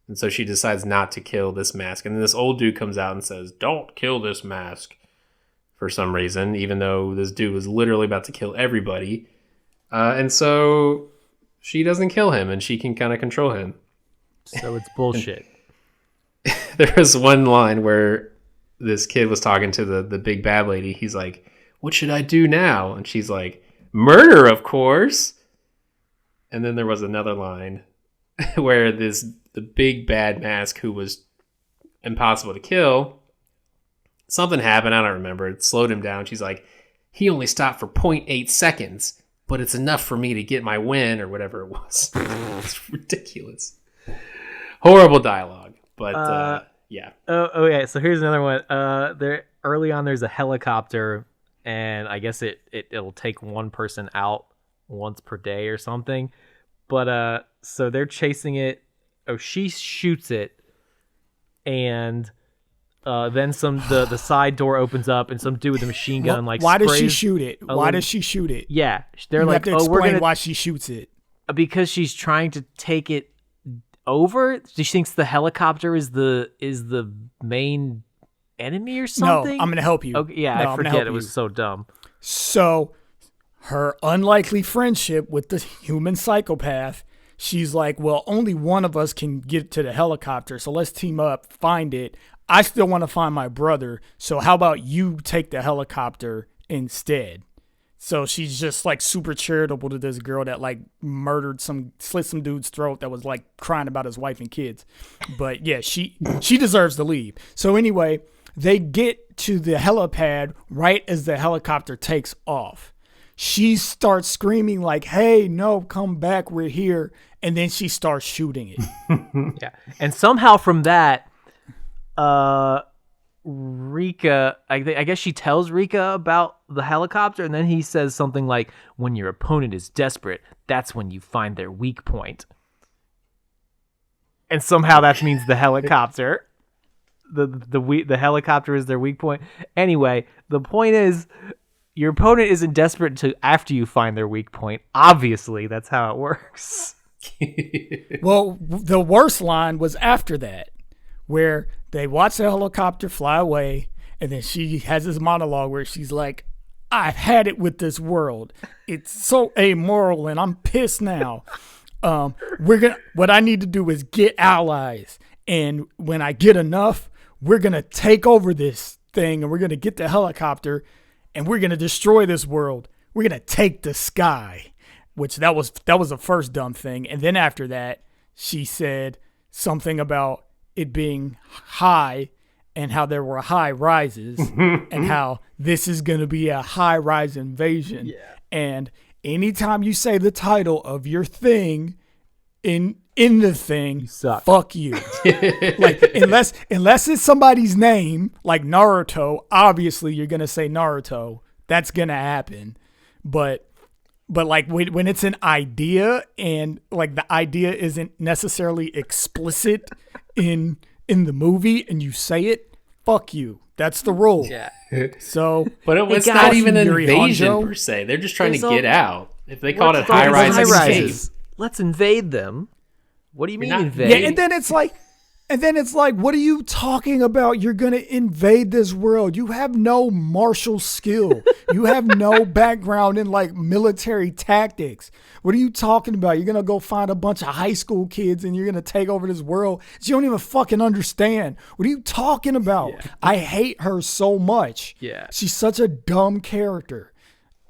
And so she decides not to kill this mask. And then this old dude comes out and says, "Don't kill this mask," for some reason, even though this dude was literally about to kill everybody. And so she doesn't kill him, and she can kind of control him. So it's bullshit. There was one line where this kid was talking to the big bad lady. He's like, "What should I do now?" And she's like, "Murder, of course." And then there was another line where the big bad mask who was impossible to kill, something happened, I don't remember. It slowed him down. She's like, "He only stopped for 0.8 seconds, but it's enough for me to get my win," or whatever it was. It's ridiculous. Horrible dialogue. But yeah. Oh yeah. So here's another one. There early on, there's a helicopter. And I guess it'll take one person out once per day or something. But so they're chasing it. Oh, she shoots it, and then the side door opens up, and some dude with a machine gun Why does she shoot it? Why does she shoot it? Yeah, they're you like, have to explain why she shoots it. Because she's trying to take it over. She thinks the helicopter is the main enemy or something. No, I'm gonna help you. Okay, yeah, no, I forget. It was so dumb. So her unlikely friendship with the human psychopath, she's like, well, only one of us can get to the helicopter, so let's team up, find it. I still want to find my brother, so how about you take the helicopter instead? So she's just like super charitable to this girl that like slit some dude's throat that was like crying about his wife and kids. But yeah, she deserves to leave. So anyway, they get to the helipad right as the helicopter takes off. She starts screaming like, "Hey, no, come back, we're here." And then she starts shooting it. Yeah. And somehow from that, Rika, I guess she tells Rika about the helicopter, and then he says something like, "When your opponent is desperate, that's when you find their weak point." And somehow that means the helicopter. The helicopter is their weak point. Anyway, the point is, your opponent isn't desperate until after you find their weak point. Obviously, that's how it works. Well, the worst line was after that, where they watch the helicopter fly away, and then she has this monologue where she's like, "I've had it with this world. It's so amoral, and I'm pissed now. What I need to do is get allies, and when I get enough, we're gonna take over this thing, and we're gonna get the helicopter, and we're gonna destroy this world. We're gonna take the sky." Which that was the first dumb thing. And then after that, she said something about it being high and how there were high rises and how this is going to be a high rise invasion. Yeah. And anytime you say the title of your thing in the thing, you suck. Fuck you. Like unless it's somebody's name, like Naruto, obviously you're going to say Naruto. That's going to happen. But like when it's an idea and like the idea isn't necessarily explicit in the movie and you say it, fuck you. That's the rule. Yeah. So, But it's guys, not even an Yuri invasion Honjo. per se. They're just trying to There's get out. If they called it high rise escape, Let's invade them. What do you mean not- invade? yeah, and then it's like, what are you talking about? You're going to invade this world. You have no martial skill. You have no background in like military tactics. What are you talking about? You're going to go find a bunch of high school kids and you're going to take over this world that you don't even fucking understand. What are you talking about? Yeah. I hate her so much. Yeah. She's such a dumb character.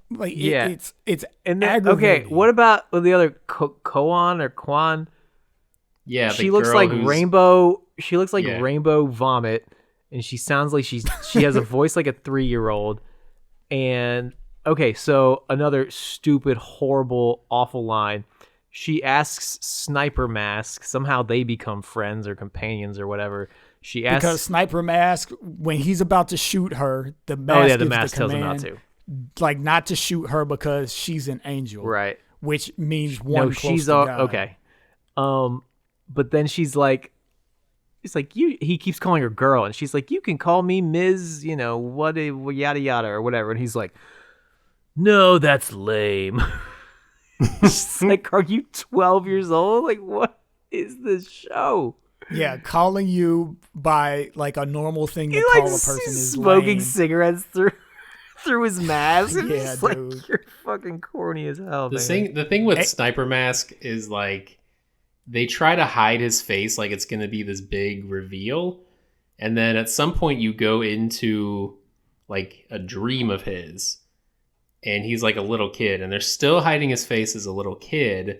Like it's and then, aggravating. Okay, what about the other Koan or Kwan? yeah, She looks like rainbow. She looks like Yeah. rainbow vomit, and she sounds like she has a voice like a 3-year-old. And okay, so another stupid, horrible, awful line. She asks Sniper Mask. Somehow they become friends or companions or whatever. She asks because Sniper Mask, when he's about to shoot her, the mask the gives mask the tells him command, not to. like not to shoot her because she's an angel, Right. Which means one. No, close she's to God. okay. But then she's like, it's like he keeps calling her girl, and she's like, you can call me Ms. What yada yada or whatever, and he's like, no, that's lame. She's like, are you 12 years old? Like, what is this show? Yeah, calling you by like a normal thing to He call like a person is smoking lame. cigarettes through his mask. And Yeah, it's dude. like, you're fucking corny as hell, The man. thing with Sniper Mask is like they try to hide his face like it's going to be this big reveal, and then at some point you go into like a dream of his, and he's like a little kid, and they're still hiding his face as a little kid.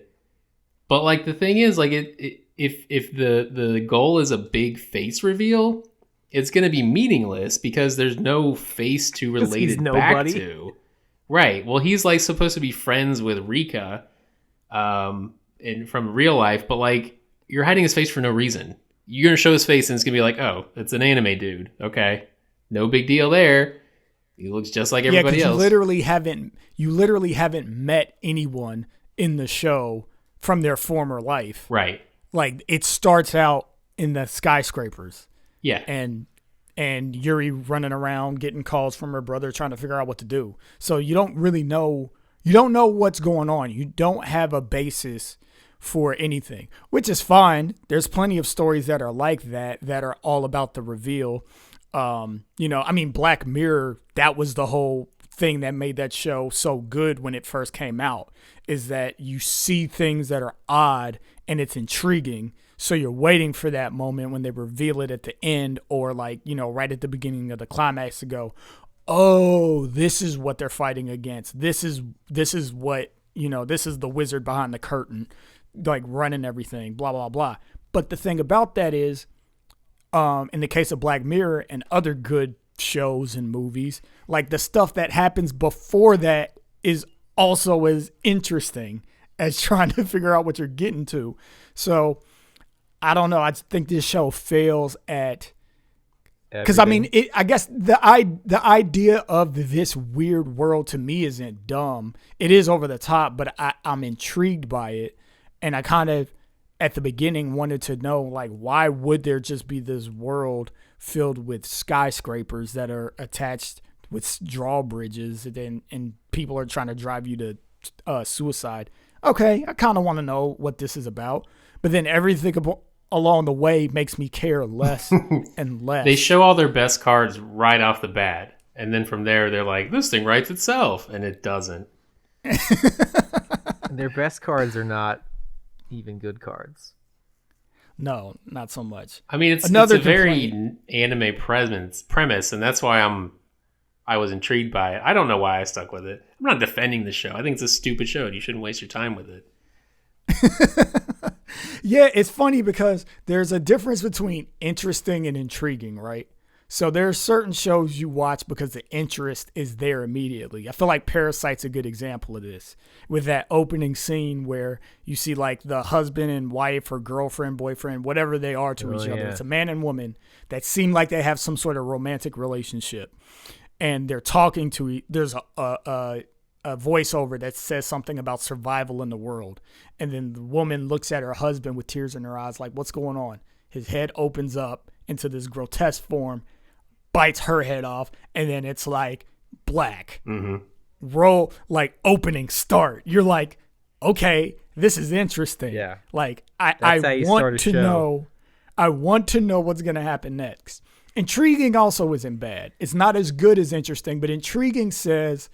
But like the thing is, like if the goal is a big face reveal, it's going to be meaningless because there's no face to relate it back to. Right. Well, he's like supposed to be friends with Rika, and from real life, but like you're hiding his face for no reason. You're gonna show his face, and it's gonna be like, oh, it's an anime dude. Okay, no big deal there. He looks just like everybody else. You literally haven't met anyone in the show from their former life. Right. Like it starts out in the skyscrapers. Yeah. And Yuri running around getting calls from her brother trying to figure out what to do. So you don't really know. You don't know what's going on. You don't have a basis for anything, which is fine. There's plenty of stories that are like that are all about the reveal. Black Mirror, that was the whole thing that made that show so good when it first came out, is that you see things that are odd and it's intriguing. So you're waiting for that moment when they reveal it at the end or right at the beginning of the climax to go, oh, this is what they're fighting against. This is what, this is the wizard behind the curtain, like running everything, blah, blah, blah. But the thing about that is, in the case of Black Mirror and other good shows and movies, like the stuff that happens before that is also as interesting as trying to figure out what you're getting to. So I don't know. I think this show fails at, because I guess the idea of this weird world to me isn't dumb. It is over the top, but I'm intrigued by it. And I kind of, at the beginning, wanted to know, like, why would there just be this world filled with skyscrapers that are attached with drawbridges and people are trying to drive you to suicide? Okay, I kind of want to know what this is about. But then everything along the way makes me care less and less. They show all their best cards right off the bat. And then from there, they're like, this thing writes itself. And it doesn't. Their best cards are not even good cards. No, not so much. I mean, it's a very anime premise, and that's why I was intrigued by it. I don't know why I stuck with it. I'm not defending the show. I think it's a stupid show, and you shouldn't waste your time with it. Yeah, it's funny because there's a difference between interesting and intriguing, right? So there are certain shows you watch because the interest is there immediately. I feel like Parasite's a good example of this, with that opening scene where you see like the husband and wife or girlfriend, boyfriend, whatever they are to each other. It's a man and woman that seem like they have some sort of romantic relationship, and they're talking to there's a voiceover that says something about survival in the world, and then the woman looks at her husband with tears in her eyes like, what's going on? His head opens up into this grotesque form, bites her head off, and then it's like black. Mm-hmm. Roll, like opening start. You're like, okay, this is interesting. Yeah. Like That's I how you want start a to show. know. I want to know what's gonna happen next. Intriguing also isn't bad. It's not as good as interesting, but intriguing says,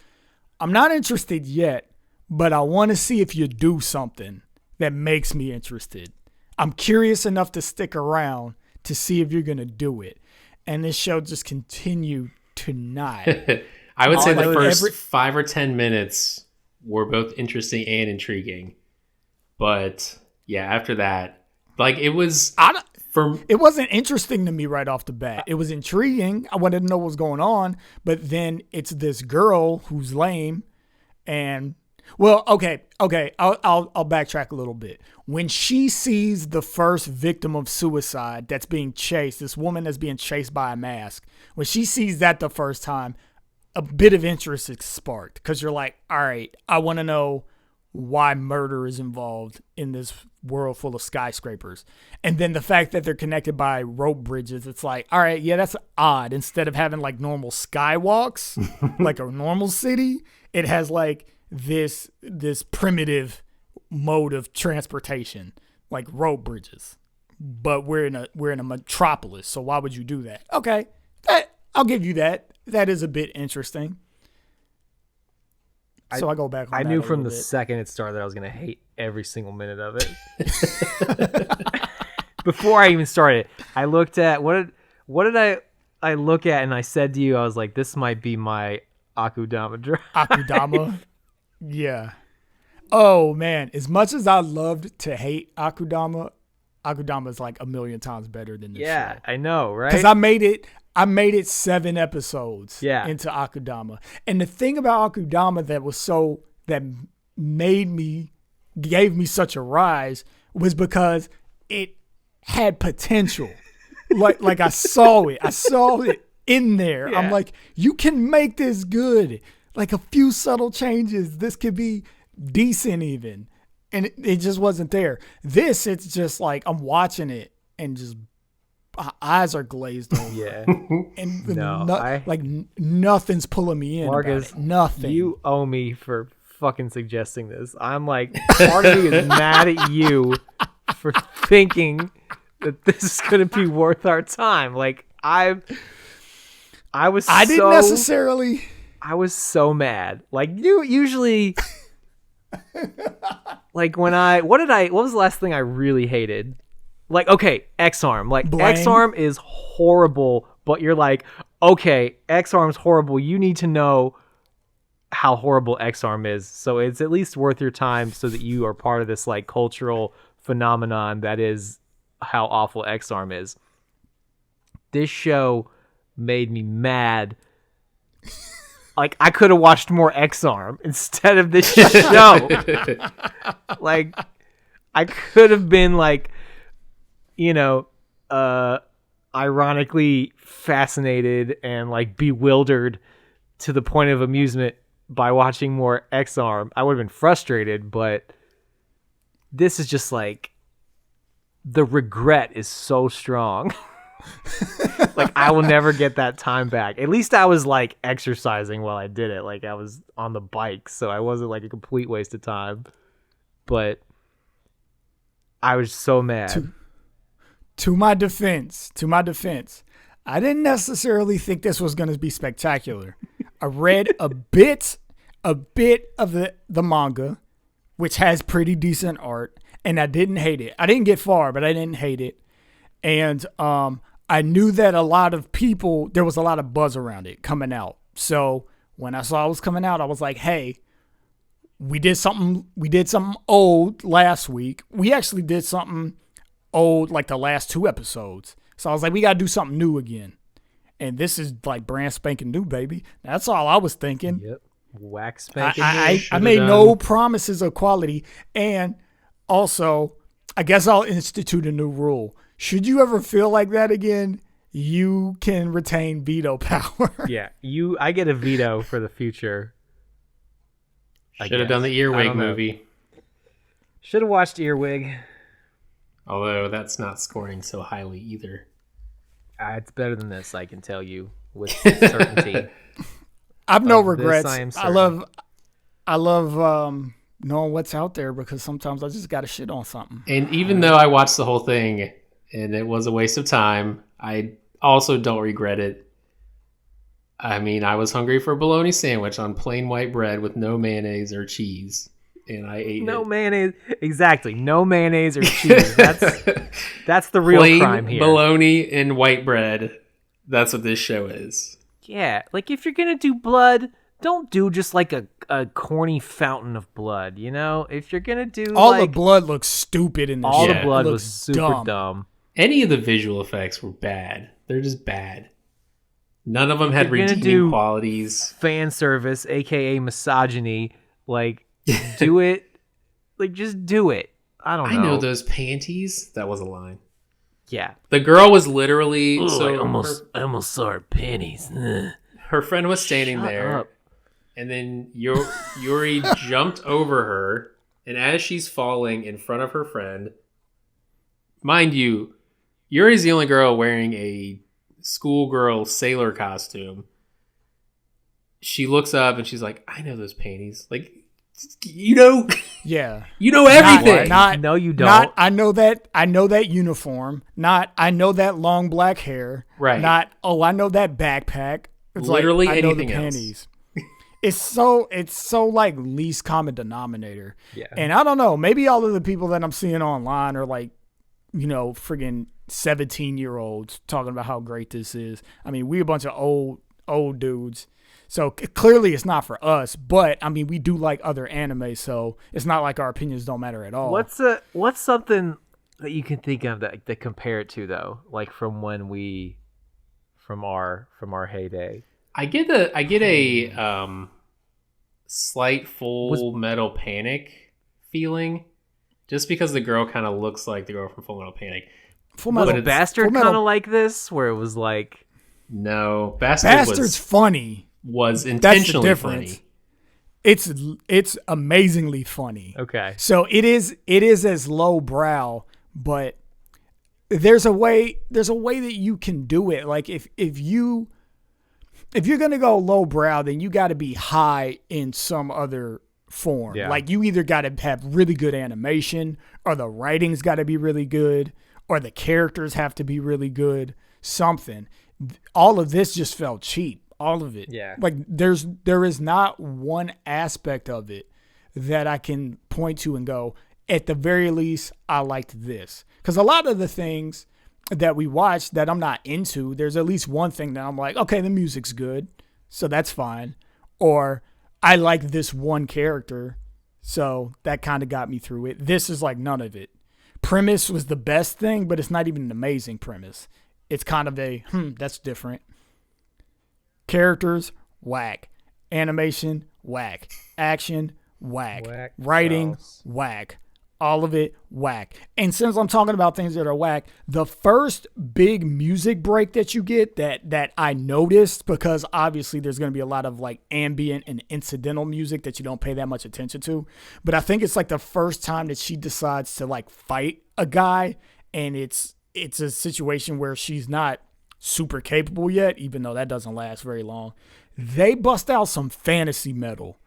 I'm not interested yet, but I want to see if you do something that makes me interested. I'm curious enough to stick around to see if you're gonna do it. And this show just continued to not. I would say Like the first 5 or 10 minutes were both interesting and intriguing. But yeah, after that, like it was It wasn't interesting to me right off the bat. It was intriguing. I wanted to know what was going on, but then it's this girl who's lame, and well, okay. I'll backtrack a little bit. When she sees the first victim of suicide that's being chased, this woman that's being chased by a mask, when she sees that the first time, a bit of interest is sparked because you're like, all right, I want to know why murder is involved in this world full of skyscrapers. And then the fact that they're connected by rope bridges, it's like, all right, yeah, that's odd. Instead of having like normal skywalks, like a normal city, it has like this primitive mode of transportation, like rope bridges. But we're in a metropolis, so why would you do that? Okay, I'll give you that. That is a bit interesting. So I go back on I that knew a from the little bit. second it started that I was going to hate every single minute of it. Before I even started, I looked at what did I look at, and I said to you, I was like, this might be my Akudama drive. Akudama. Yeah. Oh man, as much as I loved to hate Akudama is like a million times better than this Yeah, show. I know, right? Because I made it 7 episodes Yeah. into Akudama. And the thing about Akudama that gave me such a rise was because it had potential. like I saw it in there. Yeah. I'm like, you can make this good. Like a few subtle changes, this could be decent even. And it just wasn't there. This, it's just like I'm watching it and just my eyes are glazed over. Yeah. And nothing's pulling me in. Marcus, about it. Nothing. You owe me for fucking suggesting this. I'm like, part of me is mad at you for thinking that this is going to be worth our time. Like, I was so mad. Like, you usually, like what was the last thing I really hated? Like, okay, X-Arm. Like, Blang. X-Arm is horrible, but you're like, okay, X-Arm's horrible. You need to know how horrible X-Arm is. So it's at least worth your time so that you are part of this, like, cultural phenomenon that is how awful X-Arm is. This show made me mad. Like, I could have watched more X-Arm instead of this show. Like, I could have been, like, you know, ironically fascinated and like bewildered to the point of amusement by watching more X-Arm. I would have been frustrated, but this is just like the regret is so strong. Like, I will never get that time back. At least I was like exercising while I did it. Like, I was on the bike, so I wasn't like a complete waste of time. But I was so mad. To my defense, I didn't necessarily think this was going to be spectacular. I read a bit of the manga, which has pretty decent art, and I didn't hate it. I didn't get far, but I didn't hate it. And I knew that there was a lot of buzz around it coming out. So when I saw it was coming out, I was like, hey, we did something old last week. We actually did something old like the last 2 episodes. So I was like, we got to do something new again. And this is like brand spanking new, baby. That's all I was thinking. Yep. Wax spanking. I made no promises of quality. And also, I guess I'll institute a new rule. Should you ever feel like that again, you can retain veto power. Yeah, I get a veto for the future. Should have done the Earwig movie. Should have watched Earwig. Although that's not scoring so highly either. It's better than this, I can tell you. with certainty. I've no Of this regrets. I am I certain. love knowing what's out there because sometimes I just got to shit on something. And even though I watched the whole thing and it was a waste of time, I also don't regret it. I mean, I was hungry for a bologna sandwich on plain white bread with no mayonnaise or cheese, and I ate No it. mayonnaise. Exactly. No mayonnaise or cheese. That's the real Plain crime here. bologna and white bread. That's what this show is. Yeah, like if you're gonna do blood, don't do just like a corny fountain of blood, you know? If you're gonna do All the like blood looks stupid in this. all show. the Yeah. blood It was looks super dumb. Any of the visual effects were bad. They're just bad. None of them had You're gonna redeeming do qualities. Fan service, aka misogyny, like do it, like just do it. I don't know. I know those panties. That was a line. Yeah. The girl was literally I almost saw her panties. her friend was standing Shut there, up. and then Yuri jumped over her, and as she's falling in front of her friend, mind you, Yuri's the only girl wearing a schoolgirl sailor costume. She looks up and she's like, "I know those panties. Like, Yeah. you know everything." No, you don't. Not I know that uniform. Not I know that long black hair. Right. Not I know that backpack. It's Literally like, I know anything the else. panties. It's so like least common denominator. Yeah. And I don't know, maybe all of the people that I'm seeing online are like, friggin' 17-year-olds talking about how great this is. I mean, we a bunch of old dudes. So clearly it's not for us, but I mean, we do like other anime, so it's not like our opinions don't matter at all. What's something that you can think of that compare it to though, like from our heyday? I get a slight Full Metal Panic feeling, just because the girl kind of looks like the girl from Full Metal Panic. Full Was Metal, Bastard Full Metal- kind of like this, where it was like, No, Bastard Bastard's funny. was That's the intentionally difference. funny. It's amazingly funny. okay, So it is as low brow, but there's a way that you can do it. Like if you're gonna go low brow, then you got to be high in some other form. Yeah. Like you either got to have really good animation, or the writing's got to be really good, or the characters have to be really good. Something. All of this just felt cheap. All of it. Yeah. Like there is not one aspect of it that I can point to and go, at the very least, I liked this. Because a lot of the things that we watched that I'm not into, there's at least one thing that I'm like, okay, the music's good, so that's fine. Or I like this one character, so that kind of got me through it. This is like none of it. Premise was the best thing, but it's not even an amazing premise. It's kind of a, that's different. Characters, whack. Animation, whack. Action, whack. Whack Writing, sauce. whack. All of it, whack. And since I'm talking about things that are whack, the first big music break that you get that I noticed, because obviously there's going to be a lot of like ambient and incidental music that you don't pay that much attention to. But I think it's like the first time that she decides to like fight a guy, and it's a situation where she's not super capable yet, even though that doesn't last very long. They bust out some fantasy metal.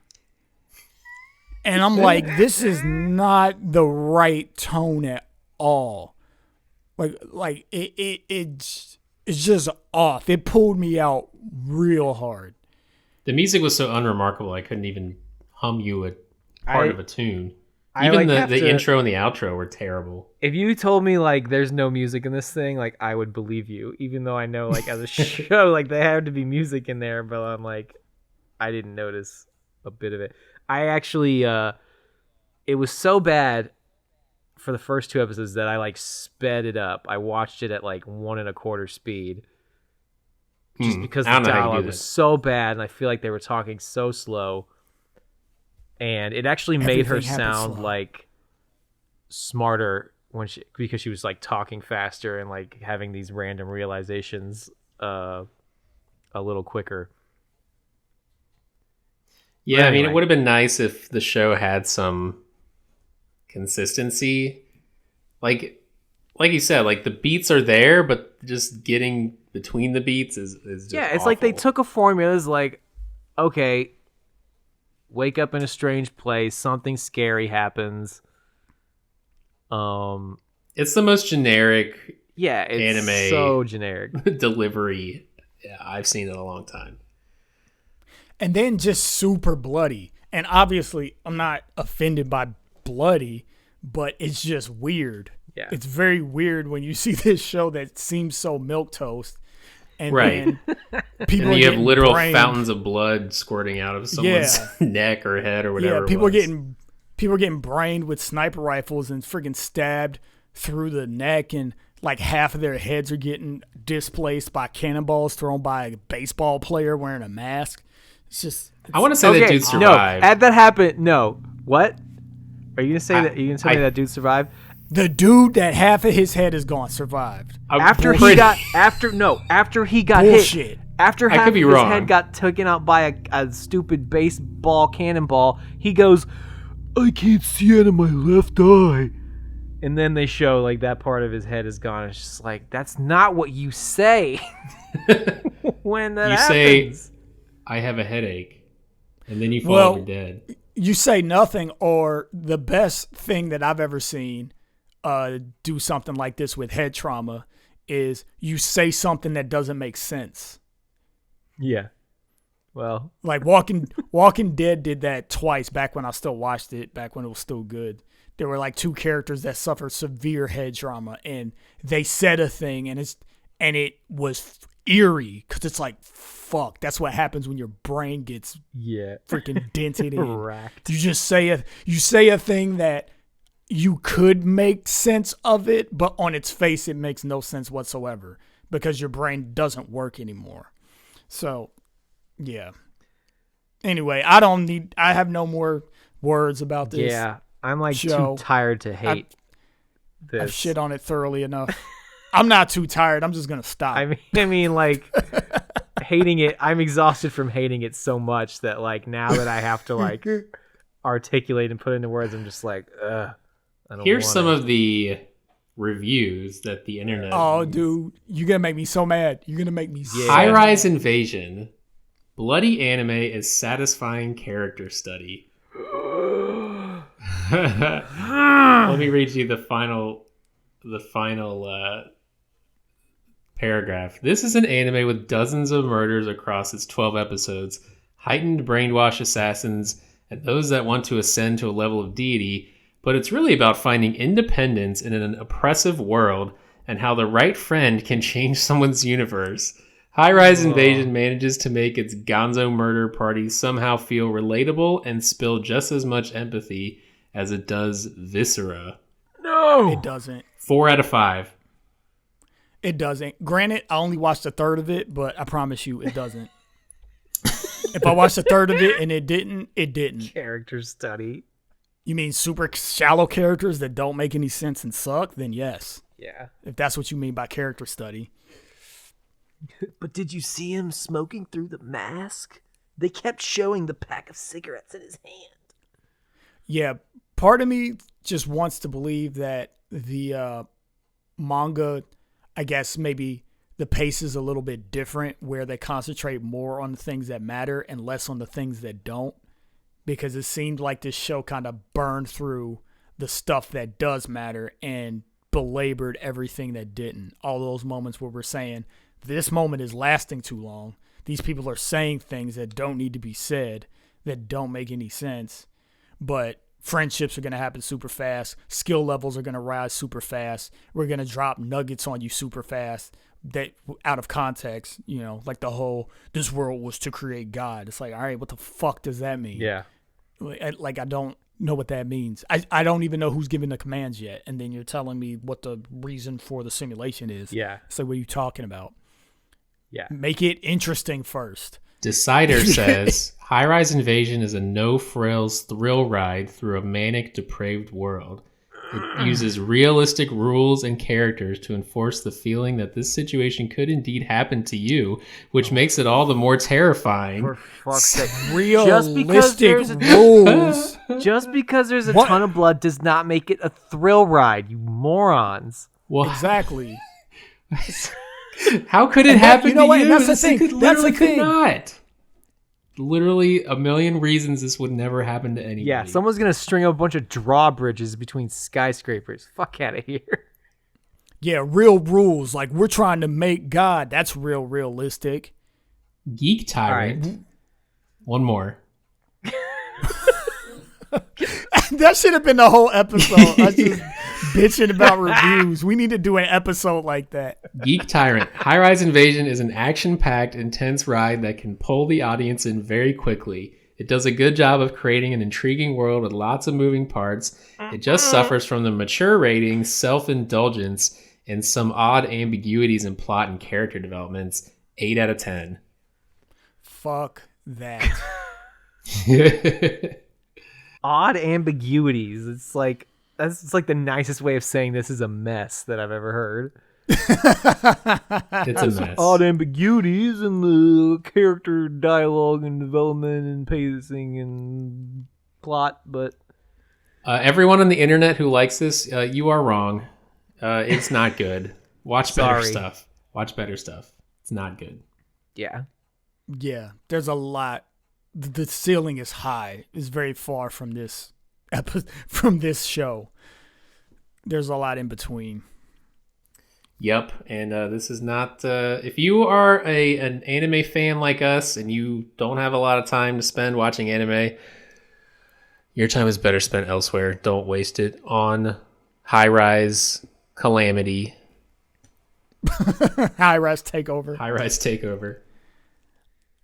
And I'm like, this is not the right tone at all. Like it's just off. It pulled me out real hard. The music was so unremarkable, I couldn't even hum you a part of a tune. I, Even like, have the to- intro and the outro were terrible. if you told me like there's no music in this thing, like I would believe you, even though I know like as a show like there had to be music in there, but I'm like I didn't notice a bit of it. I actually it was so bad for the first 2 episodes that I like sped it up. I watched it at like 1 1/4 speed. Just because I the don't know how you dialogue do was that. so bad and I feel like they were talking so slow. And it actually made her Everything happens sound slow. like smarter because she was like talking faster and like having these random realizations a little quicker. Yeah, I mean, Anyway. it would have been nice if the show had some consistency. Like you said, like the beats are there, but just getting between the beats is just it's like they awful. took a formula. It's like, okay, wake up in a strange place, something scary happens. It's the most generic it's anime so generic delivery I've seen in a long time. And then just super bloody. And obviously, I'm not offended by bloody, but it's just weird. Yeah. It's very weird when you see this show that seems so milquetoast. And Right. then people And are you have getting literal brained. fountains of blood squirting out of someone's neck or head or whatever. Yeah, people it was. are getting brained with sniper rifles and freaking stabbed through the neck, and like half of their heads are getting displaced by cannonballs thrown by a baseball player wearing a mask. It's just I want to say that dude survived. No, had that happened. No, what? Are you gonna say that? Are you gonna tell me that dude survived? the dude that half of his head is gone survived. After he got hit. Bullshit. After I half could of be his wrong. head got taken out by a stupid baseball cannonball, he goes, "I can't see out of my left eye." And then they show like that part of his head is gone. It's just like, that's not what you say when that You happens. say, "I have a headache," and then you fall over dead. You say nothing, or the best thing that I've ever seen do something like this with head trauma is you say something that doesn't make sense. Yeah. Well, Like Walking Dead did that twice back when I still watched it, back when it was still good. There were like two characters that suffered severe head trauma, and they said a thing, and it was eerie because it's like, fuck, that's what happens when your brain gets freaking dented in. Racked. You just say a thing that you could make sense of it, but on its face it makes no sense whatsoever because your brain doesn't work anymore. So, yeah. Anyway, I have no more words about this. Yeah, I'm like show. too tired to hate this. I've shit on it thoroughly enough. I'm not too tired. I'm just going to stop. I mean, like, hating it. I'm exhausted from hating it so much that, like, now that I have to, like, articulate and put into words, I'm just like, ugh. I don't Here's want some it. of the reviews that the internet. Oh, dude, you're going to make me so mad. You're going to make me so High mad. Rise Invasion. Bloody anime is satisfying character study. Let me read you the final paragraph. This is an anime with dozens of murders across its 12 episodes, heightened brainwash assassins, and those that want to ascend to a level of deity, but it's really about finding independence in an oppressive world and how the right friend can change someone's universe. High Rise Invasion manages to make its gonzo murder party somehow feel relatable and spill just as much empathy as it does viscera. No! It doesn't. 4 out of 5. It doesn't. Granted, I only watched a third of it, but I promise you it doesn't. If I watched a third of it and it didn't, it didn't. Character study. You mean super shallow characters that don't make any sense and suck? Then yes. Yeah. If that's what you mean by character study. But did you see him smoking through the mask? They kept showing the pack of cigarettes in his hand. Yeah, part of me just wants to believe that the manga, I guess maybe the pace is a little bit different where they concentrate more on the things that matter and less on the things that don't. Because it seemed like this show kind of burned through the stuff that does matter and belabored everything that didn't. All those moments where we're saying, this moment is lasting too long. These people are saying things that don't need to be said, that don't make any sense. But friendships are going to happen super fast. Skill levels are going to rise super fast. We're going to drop nuggets on you super fast that out of context, you know, like the whole, this world was to create God. It's like, all right, what the fuck does that mean? Yeah. Like, I don't know what that means. I don't even know who's giving the commands yet. And then you're telling me what the reason for the simulation is. Yeah. So what are you talking about? Yeah. Make it interesting first. Decider says, High Rise Invasion is a no-frills thrill ride through a manic, depraved world. It uses realistic rules and characters to enforce the feeling that this situation could indeed happen to you, which makes it all the more terrifying. For fuck's sake. Realistic rules. Just because there's a What? ton of blood does not make it a thrill ride, you morons. Well, Exactly. How could it happen you know to what? you? That's the This thing. could That's literally the could thing. not. Literally a million reasons this would never happen to anybody. Yeah, someone's gonna string up a bunch of drawbridges between skyscrapers. Fuck out of here. Yeah, real rules. Like, we're trying to make God. That's real realistic. Geek Tyrant. One more. That should have been the whole episode. Us just bitching about reviews. We need to do an episode like that. Geek Tyrant. High-Rise Invasion is an action-packed, intense ride that can pull the audience in very quickly. It does a good job of creating an intriguing world with lots of moving parts. It just suffers from the mature ratings, self-indulgence, and some odd ambiguities in plot and character developments. 8 out of 10. Fuck that. Odd ambiguities. It's like the nicest way of saying this is a mess that I've ever heard. It's a mess. Odd ambiguities in the character dialogue and development and pacing and plot, but Everyone on the internet who likes this, you are wrong. It's not good. Watch better Sorry. stuff. Watch better stuff. It's not good. yeah. Yeah, there's a lot. The ceiling is high. It's very far from this from this show. There's a lot in between. Yep, and this is not. If you are an anime fan like us and you don't have a lot of time to spend watching anime, your time is better spent elsewhere. Don't waste it on High-Rise Calamity. High-Rise Takeover. High-Rise Takeover.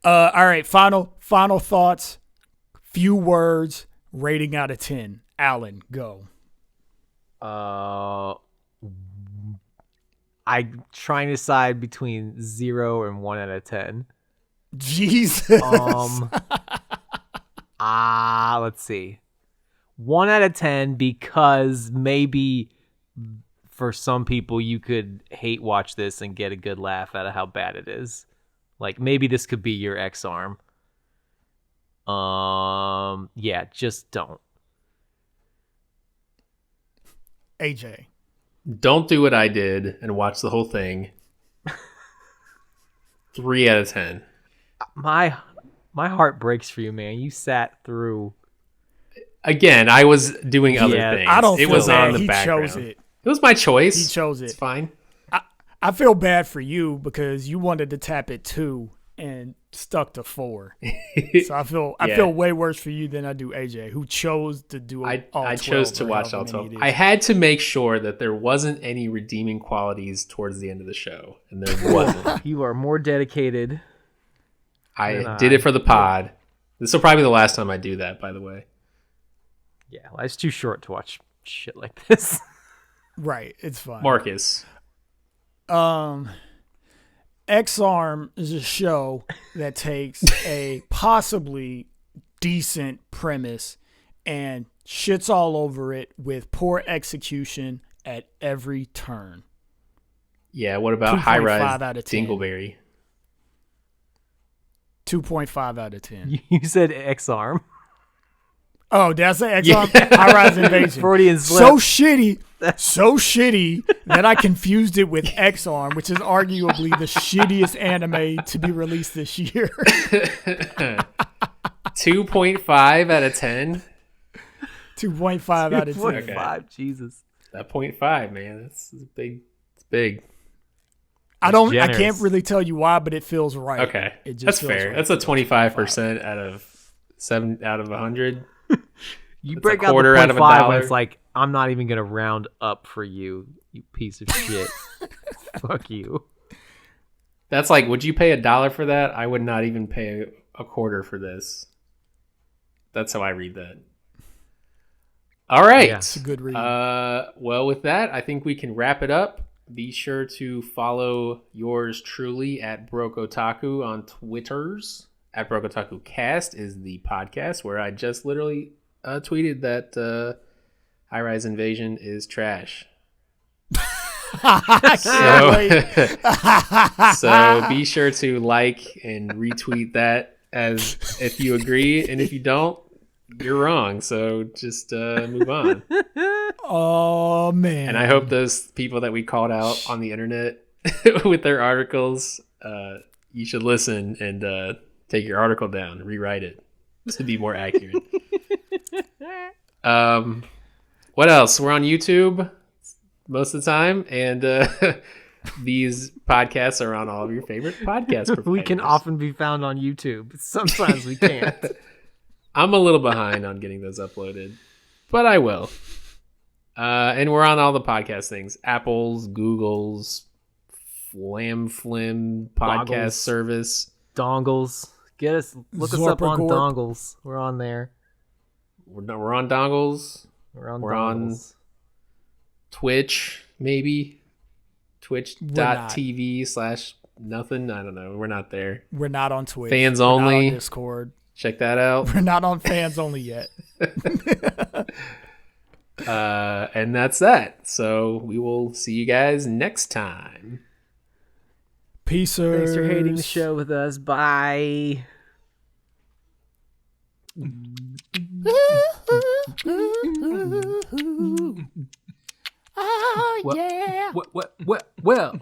All right, final thoughts. Few words. Rating out of 10. Alan, go. I'm trying to decide between 0 and 1 out of 10. Jesus. Let's see. 1 out of 10 because maybe for some people you could hate watch this and get a good laugh out of how bad it is. Like maybe this could be your X-Arm. Yeah, just don't. AJ. Don't do what I did and watch the whole thing. 3 out of 10. My heart breaks for you, man. You sat through. Again, I was doing other Yeah, things. I don't It feel was bad. on the He background. chose it. It was my choice. He chose It's it. fine. I feel bad for you because you wanted to tap it 2 and stuck to 4. So I feel way worse for you than I do AJ, who chose to do all 12. I chose to watch all however 12. many it I is. had to make sure that there wasn't any redeeming qualities towards the end of the show, and there wasn't. You are more dedicated. I did it for the pod. This will probably be the last time I do that, by the way. Yeah, life's too short to watch shit like this. Right, it's fine. Marcus. X-Arm is a show that takes a possibly decent premise and shits all over it with poor execution at every turn. Yeah, what about 2.5 High-Rise out of 10. Dingleberry? 2.5 out of 10. You said X-Arm. Oh, did I say X-Arm? High-Rise Invasion. Freudian slip. So shitty that I confused it with X-Arm, which is arguably the shittiest anime to be released this year. 2.5 out of 10? 2.5 out of 10. 2.5, Jesus. That 0.5, man. That's big. It's big. I generous. can't really tell you why, but it feels right. Okay. It just That's feels fair. right. That's a 25% out of 7 out of 100. You That's break a out the quarter out of a 0.5 dollar. and it's like, I'm not even going to round up for you, you piece of shit. Fuck you. That's like, would you pay $1 for that? I would not even pay a quarter for this. That's how I read that. All right. Yeah. It's a good read. Well, with that, I think we can wrap it up. Be sure to follow yours truly at Broke Otaku on Twitters. At Broke Otaku Cast is the podcast where I just literally tweeted that High-Rise Invasion is trash. So be sure to like and retweet that as if you agree, and if you don't, you're wrong. So just move on. Oh man! And I hope those people that we called out on the internet with their articles, you should listen and take your article down, rewrite it to be more accurate. What else? We're on YouTube most of the time, and these podcasts are on all of your favorite podcast providers. We can often be found on YouTube. Sometimes we can't. I'm a little behind on getting those uploaded, but I will. And we're on all the podcast things. Apple's, Google's, Flim podcast Boggles. service. Dongles. Look us up on Dongles. We're on there. We're on Dongles. We're on We're on Dongles. Twitch, maybe. Twitch.tv/nothing. I don't know. We're not there. We're not on Twitch. Fans We're only. Not on Discord. Check that out. We're not on fans only yet. And that's that. So we will see you guys next time. Peace. Thanks for hating the show with us. Bye. Oh, yeah. Well.